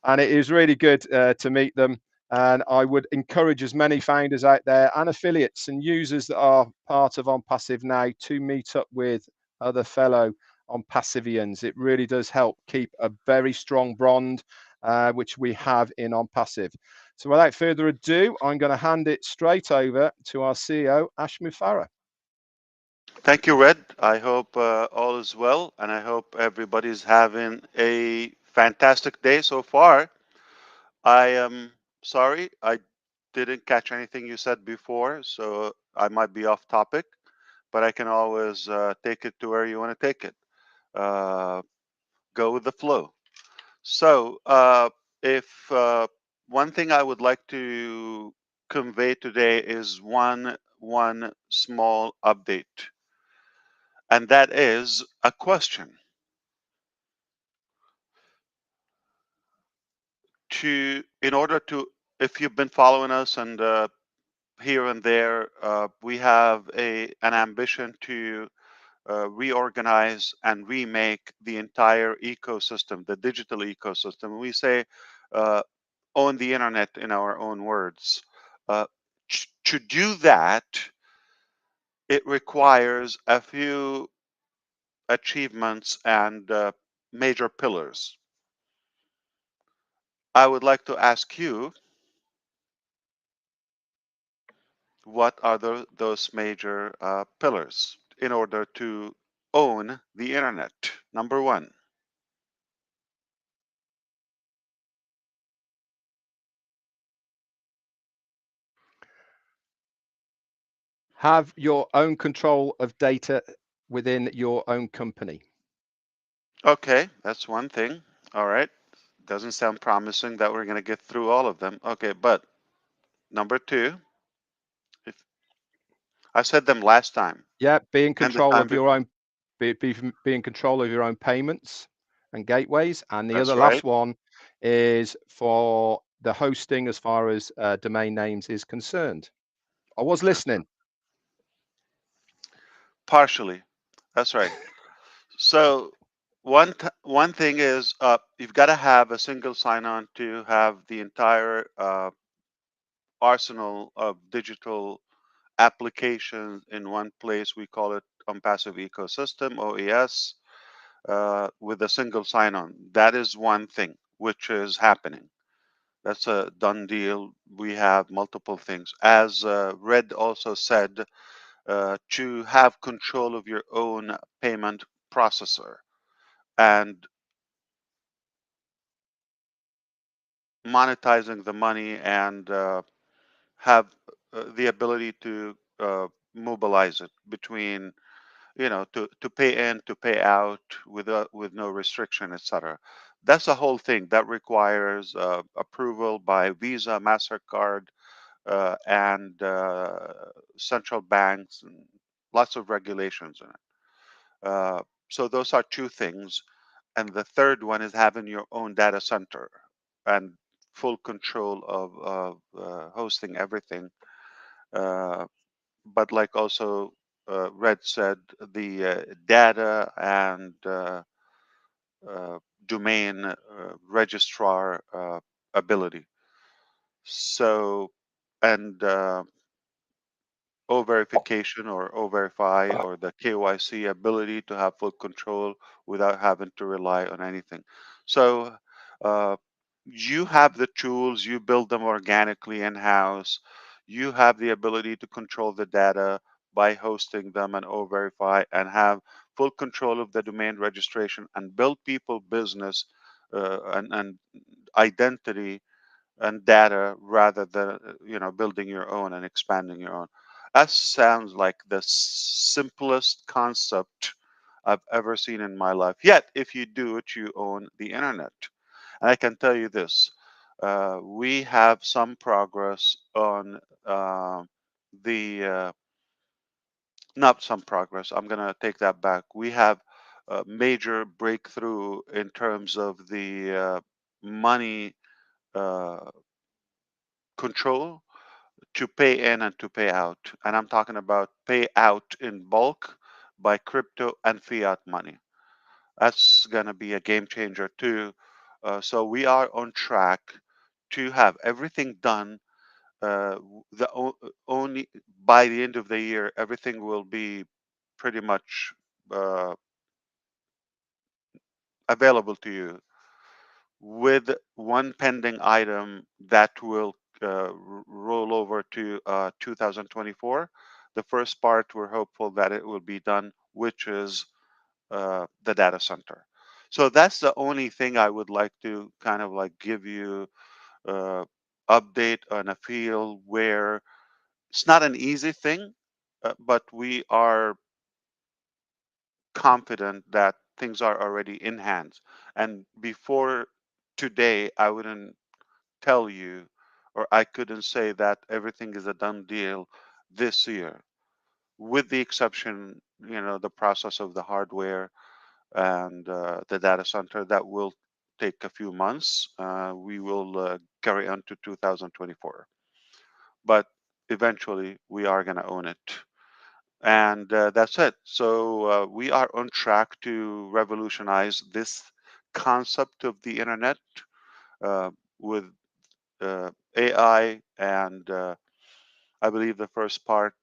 And it is really good to meet them. And I would encourage as many founders out there and affiliates and users that are part of Onpassive now to meet up with other fellow Onpassivians. It really does help keep a very strong bond, which we have in Onpassive. So without further ado, I'm going to hand it straight over to our CEO, Ash Mufareh. Thank you, Red. I hope all is well, and I hope everybody's having a fantastic day so far. I am sorry I didn't catch anything you said before, so I might be off topic, but I can always take it to where you want to take it. Go with the flow. So, if one thing I would like to convey today is one small update, and that is a question. In order to, if you've been following us and here and there, we have an ambition to reorganize and remake the entire ecosystem, the digital ecosystem. We say own the internet in our own words. To do that, it requires a few achievements and major pillars. I would like to ask you, what are those major pillars in order to own the internet? Number one. Have your own control of data within your own company. Okay, that's one thing. All right. Doesn't sound promising that we're going to get through all of them. Okay, but number two, I said them last time. Yeah, be in control of your own, be in control of your own payments, and gateways. And the That's other right. last one is for the hosting as far as domain names is concerned. I was listening. Partially. That's right. So one thing is you've got to have a single sign-on to have the entire arsenal of digital applications in one place. We call it Onpassive Ecosystem, OES, with a single sign-on. That is one thing which is happening. That's a done deal. We have multiple things. As Red also said, to have control of your own payment processor and monetizing the money and have the ability to mobilize it between, to pay in, to pay out with no restriction, etc. That's the whole thing. That requires approval by Visa, MasterCard, and central banks, and lots of regulations in it. So those are two things. And the third one is having your own data center and full control of hosting everything. Uh, but like also Red said, the data and uh, domain registrar ability. So, and O verification or O verify or the KYC ability to have full control without having to rely on anything. So uh, you have the tools, you build them organically in house. You have the ability to control the data by hosting them and O verify and have full control of the domain registration and build people business and identity and data rather than building your own and expanding your own. That sounds like the simplest concept I've ever seen in my life. Yet if you do it, you own the internet. And I can tell you this, we have some progress on the not some progress, I'm going to take that back. We have a major breakthrough in terms of the money uh, control to pay in and to pay out. And I'm talking about pay out in bulk by crypto and fiat money. That's going to be a game changer too. So we are on track to have everything done. Only by the end of the year, everything will be pretty much uh, available to you, with one pending item that will roll over to 2024. The first part, we're hopeful that it will be done, which is the data center. So that's the only thing I would like to kind of like give you uh, update on a feel where it's not an easy thing, but we are confident that things are already in hands. And before today, I wouldn't tell you, or I couldn't say that everything is a done deal this year, with the exception, the process of the hardware and the data center that will take a few months. We will carry on to 2024, but eventually we are going to own it. And that's it. So we are on track to revolutionize this concept of the internet with AI, and I believe the first part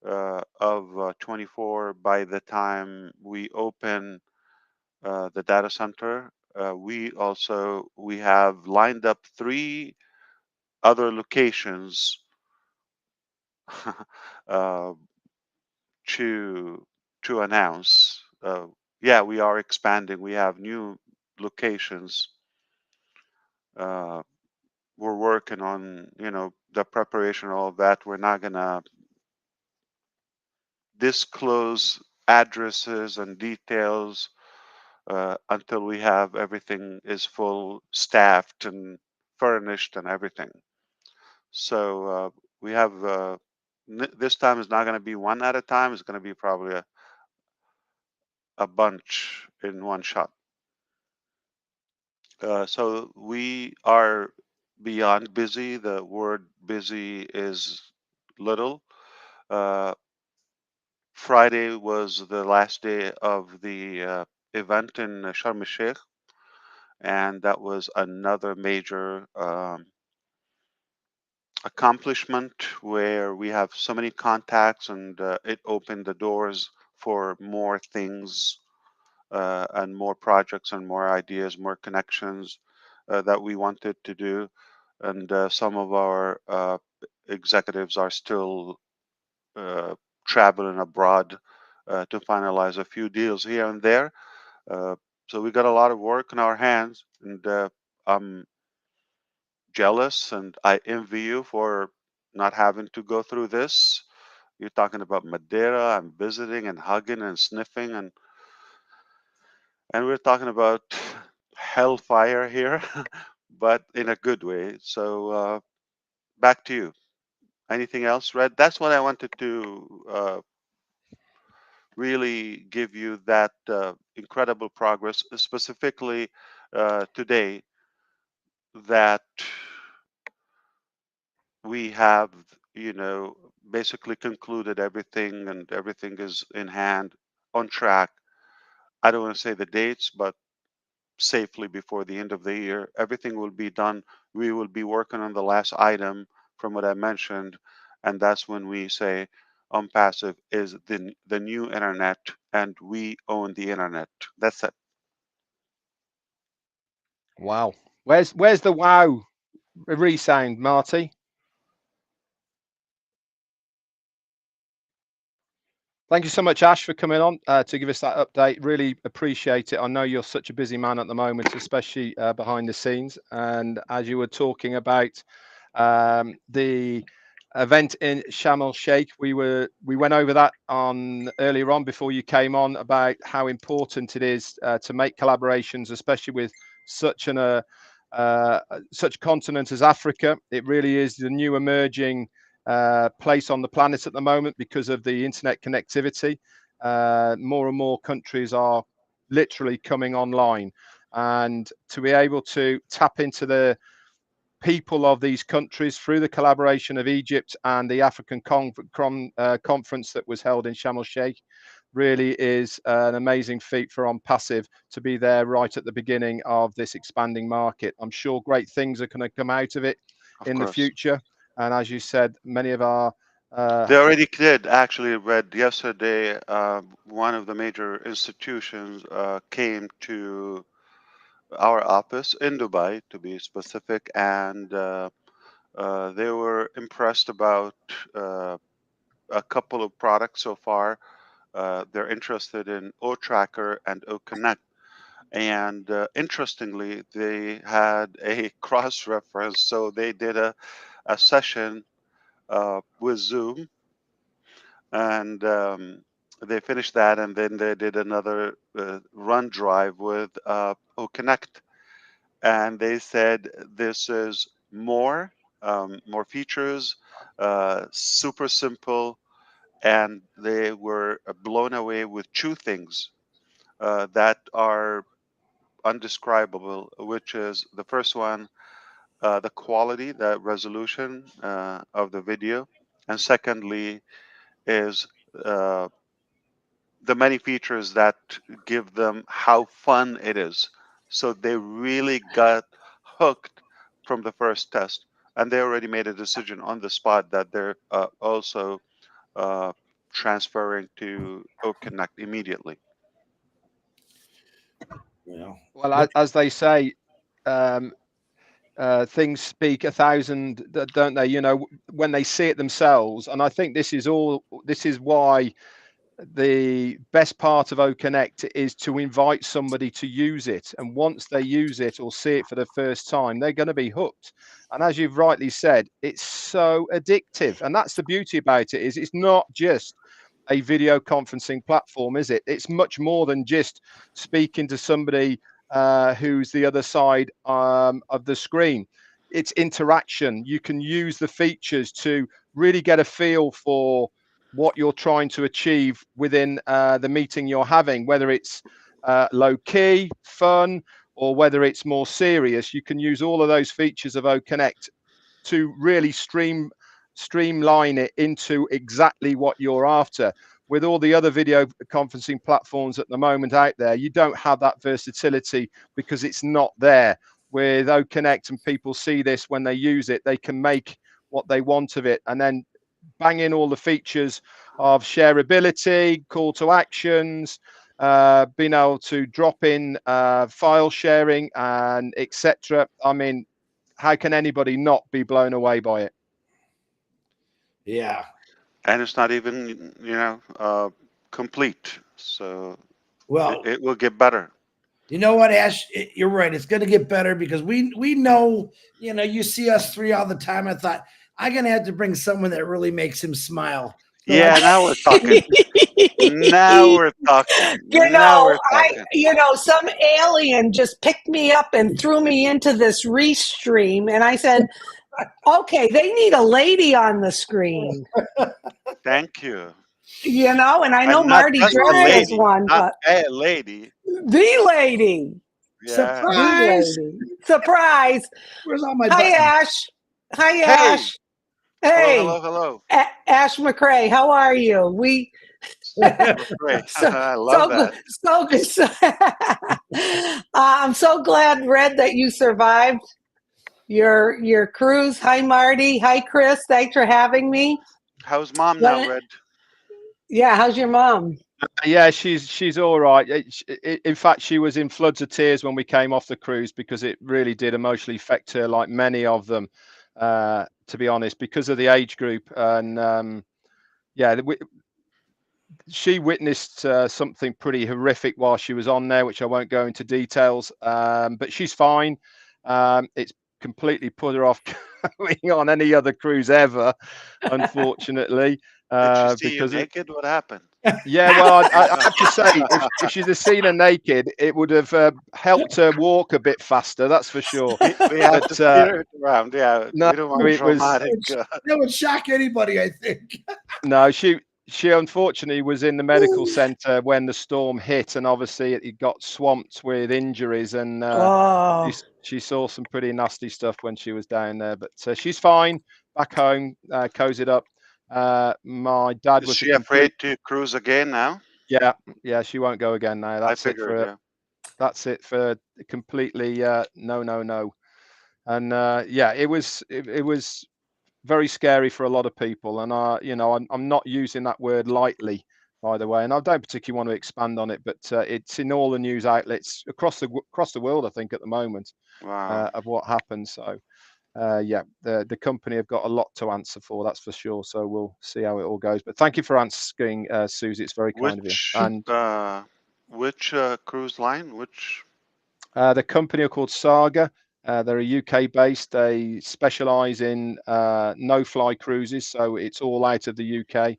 of 24, by the time we open the data center. We have lined up 3 other locations uh, to announce. Yeah, we are expanding. We have new locations. Uh, we're working on, the preparation of all that. We're not gonna disclose addresses and details until we have everything is full staffed and furnished and everything. So we have this time is not going to be one at a time. It's going to be probably a bunch in one shot. So we are beyond busy. The word busy is little. Uh, Friday was the last day of the event in Sharm el-Sheikh, and that was another major accomplishment where we have so many contacts, and it opened the doors for more things and more projects and more ideas, more connections that we wanted to do. And some of our executives are still uh, traveling abroad to finalize a few deals here and there. Uh, so we got a lot of work in our hands, and I'm jealous and I envy you for not having to go through this. You're talking about Madeira and visiting and hugging and sniffing, and we're talking about hellfire here, but in a good way. So back to you. Anything else, Red? That's what I wanted to really give you, that incredible progress, specifically today, that we have, basically concluded everything, and everything is in hand, on track. I don't want to say the dates, but safely before the end of the year, everything will be done. We will be working on the last item from what I mentioned, and that's when we say Onpassive is the new internet, and we own the internet. That's it. Wow. Where's the wow resound, Marty? Thank you so much, Ash, for coming on to give us that update. Really appreciate it. I know you're such a busy man at the moment, especially behind the scenes. And as you were talking about the event in Sharm el-Sheikh, we went over that on earlier on before you came on, about how important it is to make collaborations, especially with such such continent as Africa. It really is the new emerging place on the planet at the moment because of the internet connectivity. More and more countries are literally coming online, and to be able to tap into the people of these countries through the collaboration of Egypt and the African conference that was held in Sharm el-Sheikh really is an amazing feat for Onpassive to be there right at the beginning of this expanding market. I'm sure great things are going to come out of it Of in the course. future. And as you said, many of our They already did. Actually, read yesterday, one of the major institutions came to our office in Dubai, to be specific, and they were impressed about uh, a couple of products so far. They're interested in O Tracker and O Connect. And interestingly, they had a cross reference. So they did a session with Zoom, and they finished that, and then they did another run drive with O Connect. And they said this is more features, super simple, and they were blown away with two things that are undescribable, which is the first one, the quality, the resolution of the video, and secondly is uh, the many features that give them how fun it is. So they really got hooked from the first test, and they already made a decision on the spot that they're also uh, transferring to OConnect immediately. well, as they say, um, things speak a thousand, don't they? You know, when they see it themselves. And I think this is why the best part of OConnect is to invite somebody to use it, and once they use it or see it for the first time, they're going to be hooked. And as you've rightly said, it's so addictive, and that's the beauty about it, is it's not just a video conferencing platform, is it? It's much more than just speaking to somebody who's the other side of the screen. It's interaction. You can use the features to really get a feel for what you're trying to achieve within the meeting you're having, whether it's low key, fun, or whether it's more serious, you can use all of those features of OConnect to really streamline it into exactly what you're after. With all the other video conferencing platforms at the moment out there, you don't have that versatility because it's not there. With OConnect, and people see this when they use it, they can make what they want of it and then bang in all the features of shareability, call to actions, being able to drop in file sharing, and etc. I mean, how can anybody not be blown away by it? Yeah. And it's not even, complete. So Well, it will get better. you know what, Ash? You're right. It's going to get better because we know, you see us three all the time. I thought I'm going to have to bring someone that really makes him smile. So Yeah, now we're talking. Now we're talking. Now we're talking. Some alien just picked me up and threw me into this restream, and I said, okay, they need a lady on the screen. Thank you. And I know And not Marty just a Dress is lady, one, not but a lady. the lady. Yeah. Surprise! The lady. Surprise. Where's all my Hi, buttons? Ash. Hi, Hey. Ash. Hey. Hello. Ash McCrae, how are you? Great. I love that. So good. I'm so glad, Red, that you survived your cruise. Hi, Marty. Hi, Chris. Thanks for having me. How's mom now, Red? Yeah, how's your mom? Yeah, she's all right. In fact, she was in floods of tears when we came off the cruise because it really did emotionally affect her, like many of them, to be honest, because of the age group. And she witnessed something pretty horrific while she was on there, which I won't go into details. But she's fine. It's completely put her off going on any other cruise ever, unfortunately. Did she see because you naked? What happened? Yeah, well, I have to say, if she'd have seen her naked, it would have helped her walk a bit faster. That's for sure. We have to steer it around. Yeah, no, we don't want it was traumatic. That would shock anybody, I think. no. She unfortunately was in the medical center when the storm hit, and obviously it got swamped with injuries, and she saw some pretty nasty stuff when she was down there. But she's fine, back home, cozied up. My dad Is was she afraid to cruise again now? Yeah, she won't go again now. I figured, That's it for completely no. And it was very scary for a lot of people. And I'm not using that word lightly, by the way. And I don't particularly want to expand on it, but it's in all the news outlets across the world, I think, at the moment. Wow. Of what happened. So the company have got a lot to answer for, that's for sure. So we'll see how it all goes. But thank you for asking, Susie. It's very kind of you. And which cruise line? Which? The company are called Saga. They're a UK based. They specialize in no-fly cruises, so it's all out of the UK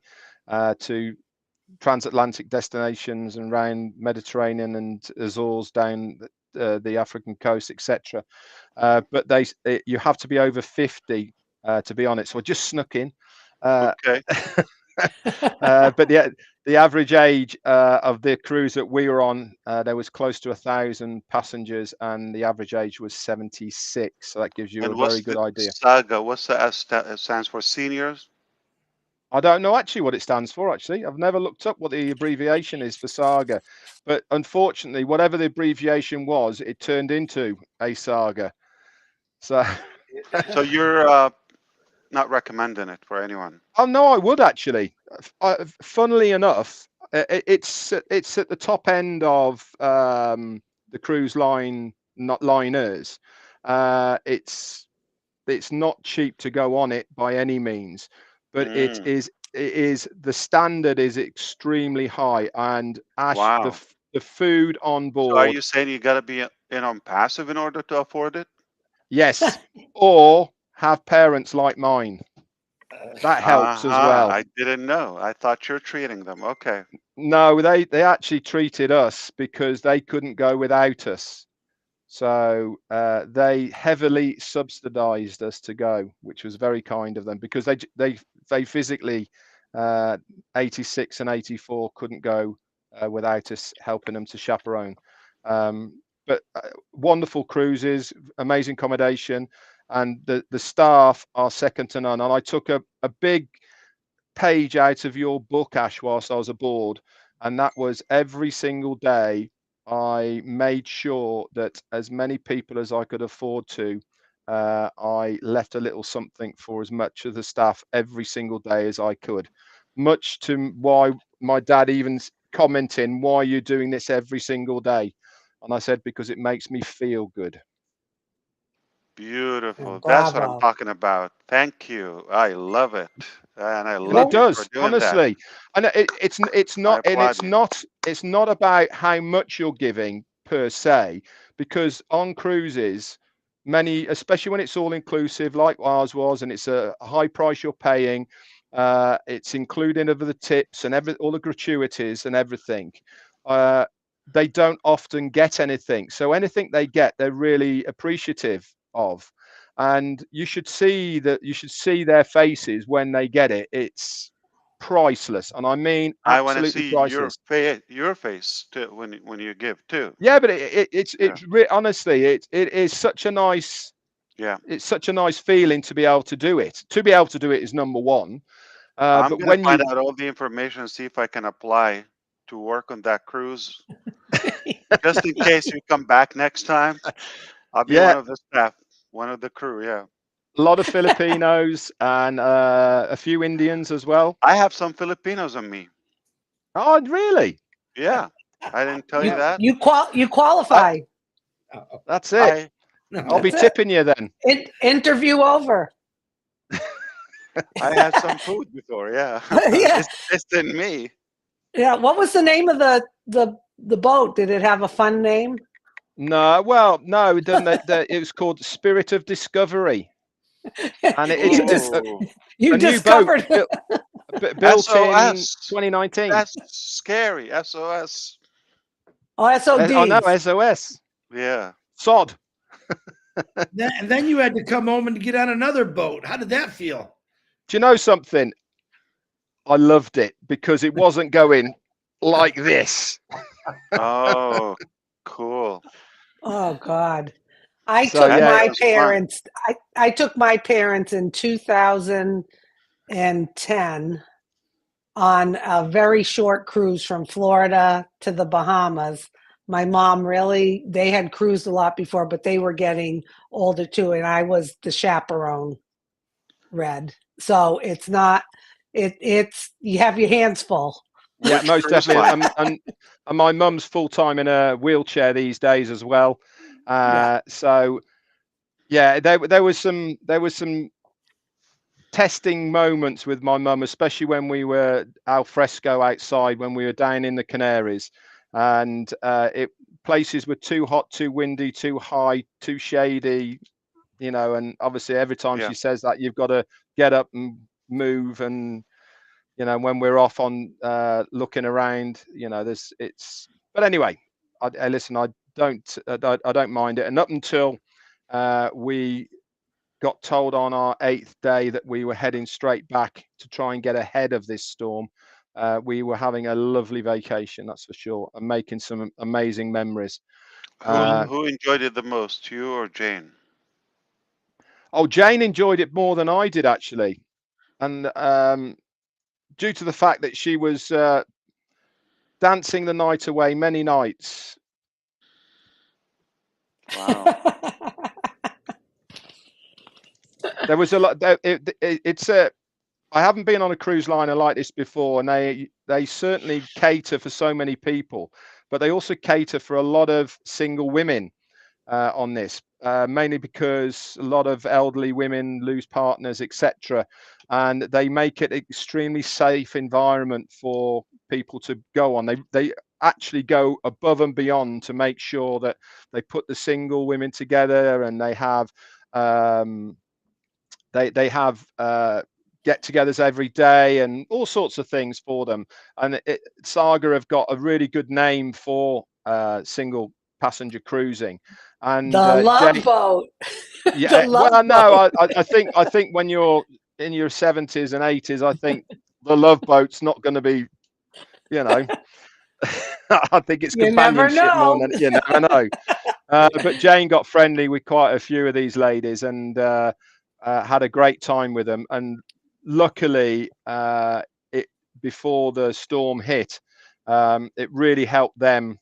to transatlantic destinations and around Mediterranean and Azores down the African coast, etc. But you have to be over 50 to be on it. So I just snuck in. Okay. But the average age of the cruise that we were on, there was close to 1,000 passengers, and the average age was 76. So that gives you a very good idea. Saga, what's the S stands for? Seniors? I don't know actually what it stands for. Actually, I've never looked up what the abbreviation is for Saga, but unfortunately, whatever the abbreviation was, it turned into a saga. So you're not recommending it for anyone? Oh no, I would actually. Funnily enough, it's at the top end of the cruise line, not liners. It's not cheap to go on it by any means, but it is the standard is extremely high. And Ash, wow. the food on board. So are you saying you got to be in Onpassive in order to afford it? Yes, or have parents like mine. That helps as well. I didn't know. I thought you're treating them. Okay. No, they actually treated us because they couldn't go without us. So they heavily subsidized us to go, which was very kind of them, because they physically 86 and 84 couldn't go without us helping them to chaperone. but wonderful cruises, amazing accommodation, and the staff are second to none. And I took a big page out of your book, Ash, whilst I was aboard, and that was every single day I made sure that as many people as I could afford to, I left a little something for as much of the staff every single day as I could, much to why my dad even commenting, why are you doing this every single day? And I said, because it makes me feel good. Beautiful. That's what I'm Bravo. talking about. Thank you. I love it, and I And love it you for does, doing that. honestly. And it's I not, and applaud you. it's not about how much you're giving per se, because on cruises, many, especially when it's all inclusive, like ours was, and it's a high price you're paying, it's including of the tips and all the gratuities and everything. They don't often get anything, so anything they get, they're really appreciative of. And you should see their faces when they get it. It's priceless, and I mean I want to absolutely see priceless. your face too when you give too. Yeah, but Yeah. honestly, it is such a nice, Yeah. it's such a nice feeling to be able to do it. To be able to do it is number one. I'm But gonna when find you, out all the information and see if I can apply to work on that cruise. Just in case you come back next time, I'll be yeah, one of the staff, one of the crew. Yeah. a lot of Filipinos and a few Indians as well. I have some Filipinos on me. Oh, really? Yeah. I didn't tell you No. that. You qualify. That's it. I I'll be That's it. tipping you then. Interview over. I had some food before. Yeah. Yeah. It's in me. Yeah. What was the name of the boat? Did it have a fun name? No, well, no, it doesn't. It was called Spirit of Discovery, and You it's just Ooh. you a new boat discovered. built in SOS. 2019. That's scary. SOS. Oh, I know, SODs. SOS. Yeah. Sod. And then you had to come home and get on another boat. How did that feel? Do you know something? I loved it because it wasn't going like this. Oh, cool. Oh God. I So took That yeah, my was fun. parents. I took my parents in 2010 on a very short cruise from Florida to the Bahamas. My mom they had cruised a lot before, but they were getting older too, and I was the chaperone, Red. So it's not, it's, you have your hands full. yeah, Which most cruise definitely. line? And my mum's full time in a wheelchair these days as well. Yeah. So yeah, there was some testing moments with my mum, especially when we were al fresco outside, when we were down in the Canaries, and places were too hot, too windy, too high, too shady, and obviously every time Yeah. she says that, you've got to get up and move. And when we're off on looking around, but anyway, I listen, I don't mind it. And up until we got told on our 8th day that we were heading straight back to try and get ahead of this storm, we were having a lovely vacation, that's for sure, and making some amazing memories. Who enjoyed it the most, you or Jane? Oh, Jane enjoyed it more than I did, actually. And due to the fact that she was dancing the night away many nights. Wow. There was a lot. I haven't been on a cruise liner like this before, and they certainly cater for so many people, but they also cater for a lot of single women on this, mainly because a lot of elderly women lose partners, etc., and they make it an extremely safe environment for people to go on. They actually go above and beyond to make sure that they put the single women together, and they have get-togethers every day and all sorts of things for them. And Saga have got a really good name for single passenger cruising. And The Love Jane, Boat. yeah, The Love well, no, Boat. I think when you're in your 70s and 80s, I think the Love Boat's not going to be, I think it's You never companionship more know. than you never know. But Jane got friendly with quite a few of these ladies and had a great time with them. And luckily, it before the storm hit, it really helped them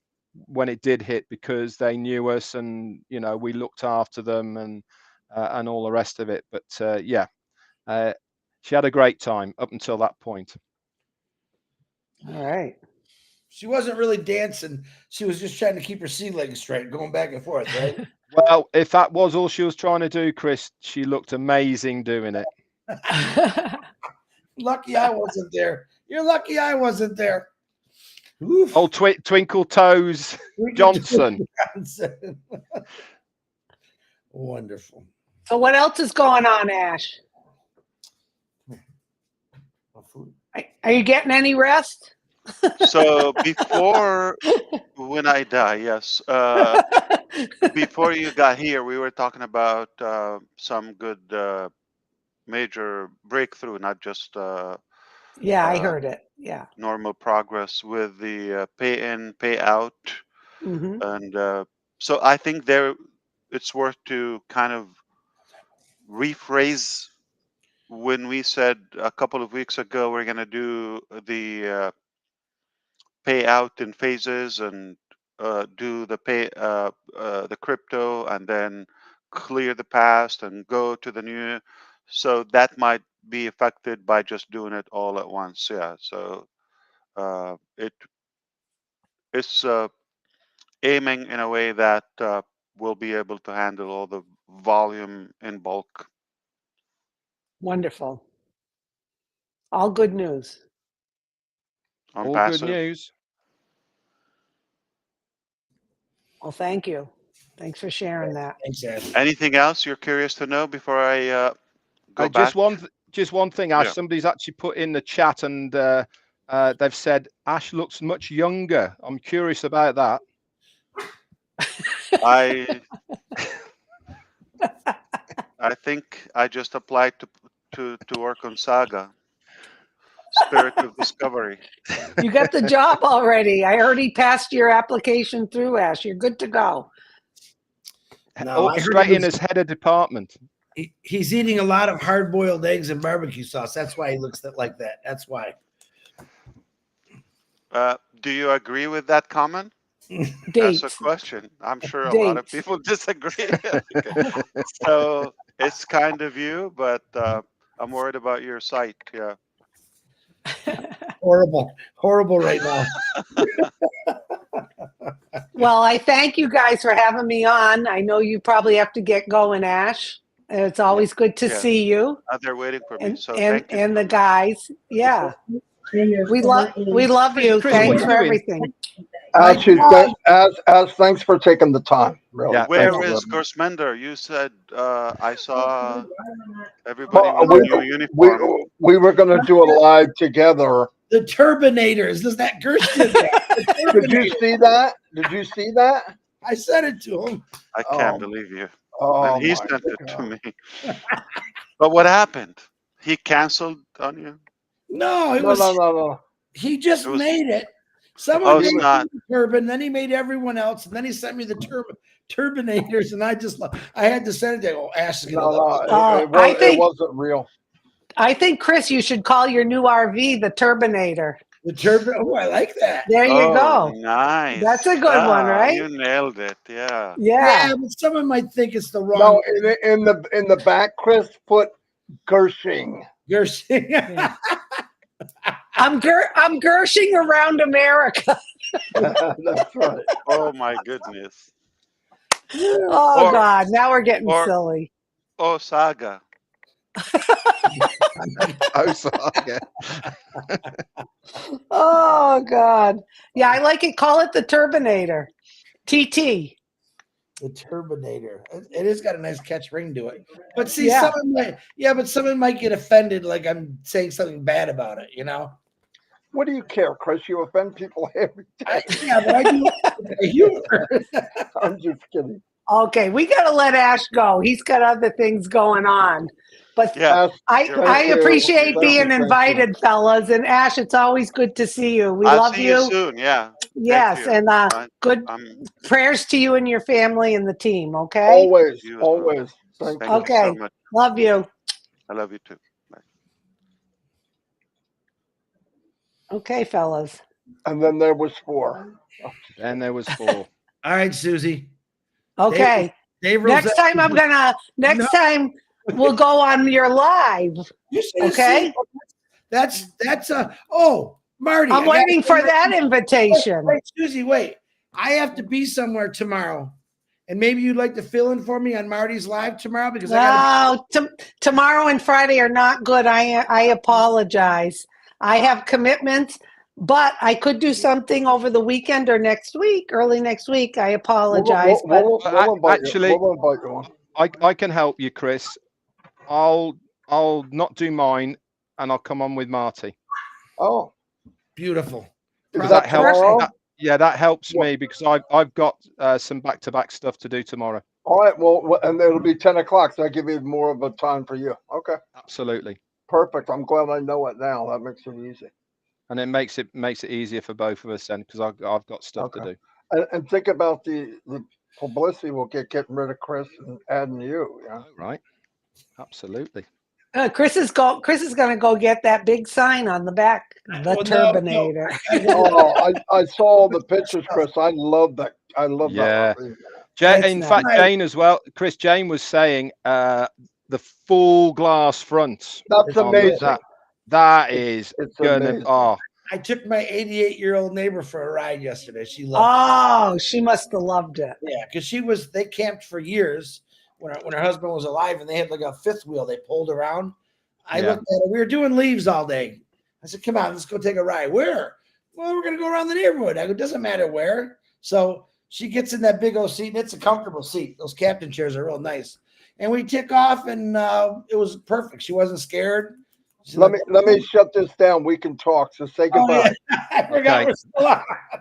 when it did hit because they knew us and we looked after them and all the rest of it. But yeah, she had a great time up until that point. All right. She wasn't really dancing. She was just trying to keep her sea legs straight, going back and forth, right? Well, if that was all she was trying to do, Chris, she looked amazing doing it. Lucky I wasn't there. You're lucky I wasn't there. Oof. Old Twinkle Toes Johnson. Wonderful. So what else is going on, Ash? Are you getting any rest? So before when I die, yes. Before you got here, we were talking about some good major breakthrough, not just Yeah, I heard it. Yeah. normal progress with the pay in, pay out, Mm-hmm. and so I think it's worth to kind of rephrase when we said a couple of weeks ago we're going to do the pay out in phases and do the crypto and then clear the past and go to the new. So that might be affected by just doing it all at once. Yeah. So it's aiming in a way that we'll be able to handle all the volume in bulk. Wonderful. All good news. On All good passive. news. Well, thank you. Thanks for sharing that. Thanks, Ash. Anything else you're curious to know before I go back? Just one thing, Ash. Yeah. Somebody's actually put in the chat and they've said Ash looks much younger. I'm curious about that. I think I just applied to work on Saga. Spirit of Discovery. You got the job already. I already passed your application through, Ash. You're good to go. No, I heard Straight he in was- as head of department. He's eating a lot of hard-boiled eggs and barbecue sauce. That's why he looks like that. That's why. Do you agree with that comment? Dates. That's a question. I'm sure a lot of Dates. people disagree. Okay. So it's kind of you, but I'm worried about your sight. Yeah. Horrible right now. Well, I thank you guys for having me on. I know you probably have to get going, Ash. It's always good to Yeah. see you They're waiting for me. and So and, thank you. and so the much. guys. Yeah. We love you. Chris, Thanks what for are you doing? everything. As thanks for taking the time. Really. Yeah, Where Thank you is very much. Gersmender? You said I saw everybody with Well, a new uniform. we were going to do a live together. The Turbinators. Does that Gersh did that? Did you see that? Did you see that? I sent it to him. I can't believe you. Oh, And he my sent it to God. me. But what happened? He canceled on you? No, it No, was. no. He just It was- made it. Someone it's gave me not. the turban, then he made everyone else, and then he sent me the Turbinators, and I had to send it. Oh, Ash is gonna love it. It wasn't real. I think, Chris, you should call your new RV the Turbinator. The turban. Oh, I like that. There you go. Nice. That's a good one, right? You nailed it. Yeah. Yeah. Yeah, but someone might think it's the wrong. No, in the back, Chris put Gershing. Gersh. I'm Gershing around America. That's right. Oh my goodness. Oh, Or- God. Now we're getting or- silly. Oh, Saga. Oh, Saga. Oh, God. Yeah, I like it. Call it the Turbinator. TT. The Turbinator. It has got a nice catch ring to it. But see, Yeah. someone might get offended like I'm saying something bad about it, you know? What do you care, Chris? You offend people every day. Yeah, but I do with humor. I'm just kidding. Okay, we got to let Ash go. He's got other things going on. But Yeah. I Thank you. appreciate Thank being you. invited, fellas. And Ash, it's always good to see you. We I'll love see you soon. Yeah. Yes, you. and good I'm prayers to you and your family and the team. Okay. Always, you as well. always. Thank Thank you. you so Okay. much. Love you. I love you too. Bye. Okay, fellas. And then there was 4. Then there was 4. All right, Susie. Okay. Dave Next Rosetta- time next No. time we'll go on your live. You should have Okay. seen- that's oh, Marty. I'm waiting for that invitation. Wait, Susie, wait. I have to be somewhere tomorrow. And maybe you'd like to fill in for me on Marty's live tomorrow because I got Tomorrow and Friday are not good. I apologize. I have commitments, but I could do something over the weekend or next week, early next week. I apologize. We'll invite Actually- you. We'll invite you on. I can help you, Chris. I'll not do mine, and I'll come on with Marty. Oh, beautiful. Because that that helps. tomorrow? That helps What? me because I've got some back-to-back stuff to do tomorrow. all right. Well, and it'll be 10 o'clock, so I give you more of a time for you. Okay, Absolutely, perfect. I'm glad I know it now. That makes it easy. and it makes it easier for both of us then because I've got stuff to Okay. do. And think about the publicity we'll get getting rid of Chris and adding you. Yeah. Oh, right, absolutely. Chris is going to go get that big sign on the back, the Well, no, Turbinator. Oh, I saw the pictures, Chris. I love that. I love Yeah. that. It's In nice. fact, Jane as well. Chris, Jane was saying the full glass front. That's on amazing. that is It's gonna. amazing. Oh, I took my 88-year-old neighbor for a ride yesterday. She loved Oh, she must have loved it. it. Yeah, because they camped for years when her husband was alive, and they had like a fifth wheel they pulled around. I Yeah. looked at it. We were doing leaves all day. I said, "Come on, let's go take a ride." Where? Well, we're gonna go around the neighborhood. I go, doesn't matter where. So she gets in that big old seat, and it's a comfortable seat. Those captain chairs are real nice. And we took off, and it was perfect. She wasn't scared. She's Let like, me shut this down. We can talk. So say Oh, goodbye. yeah. I forgot Okay. we're still on.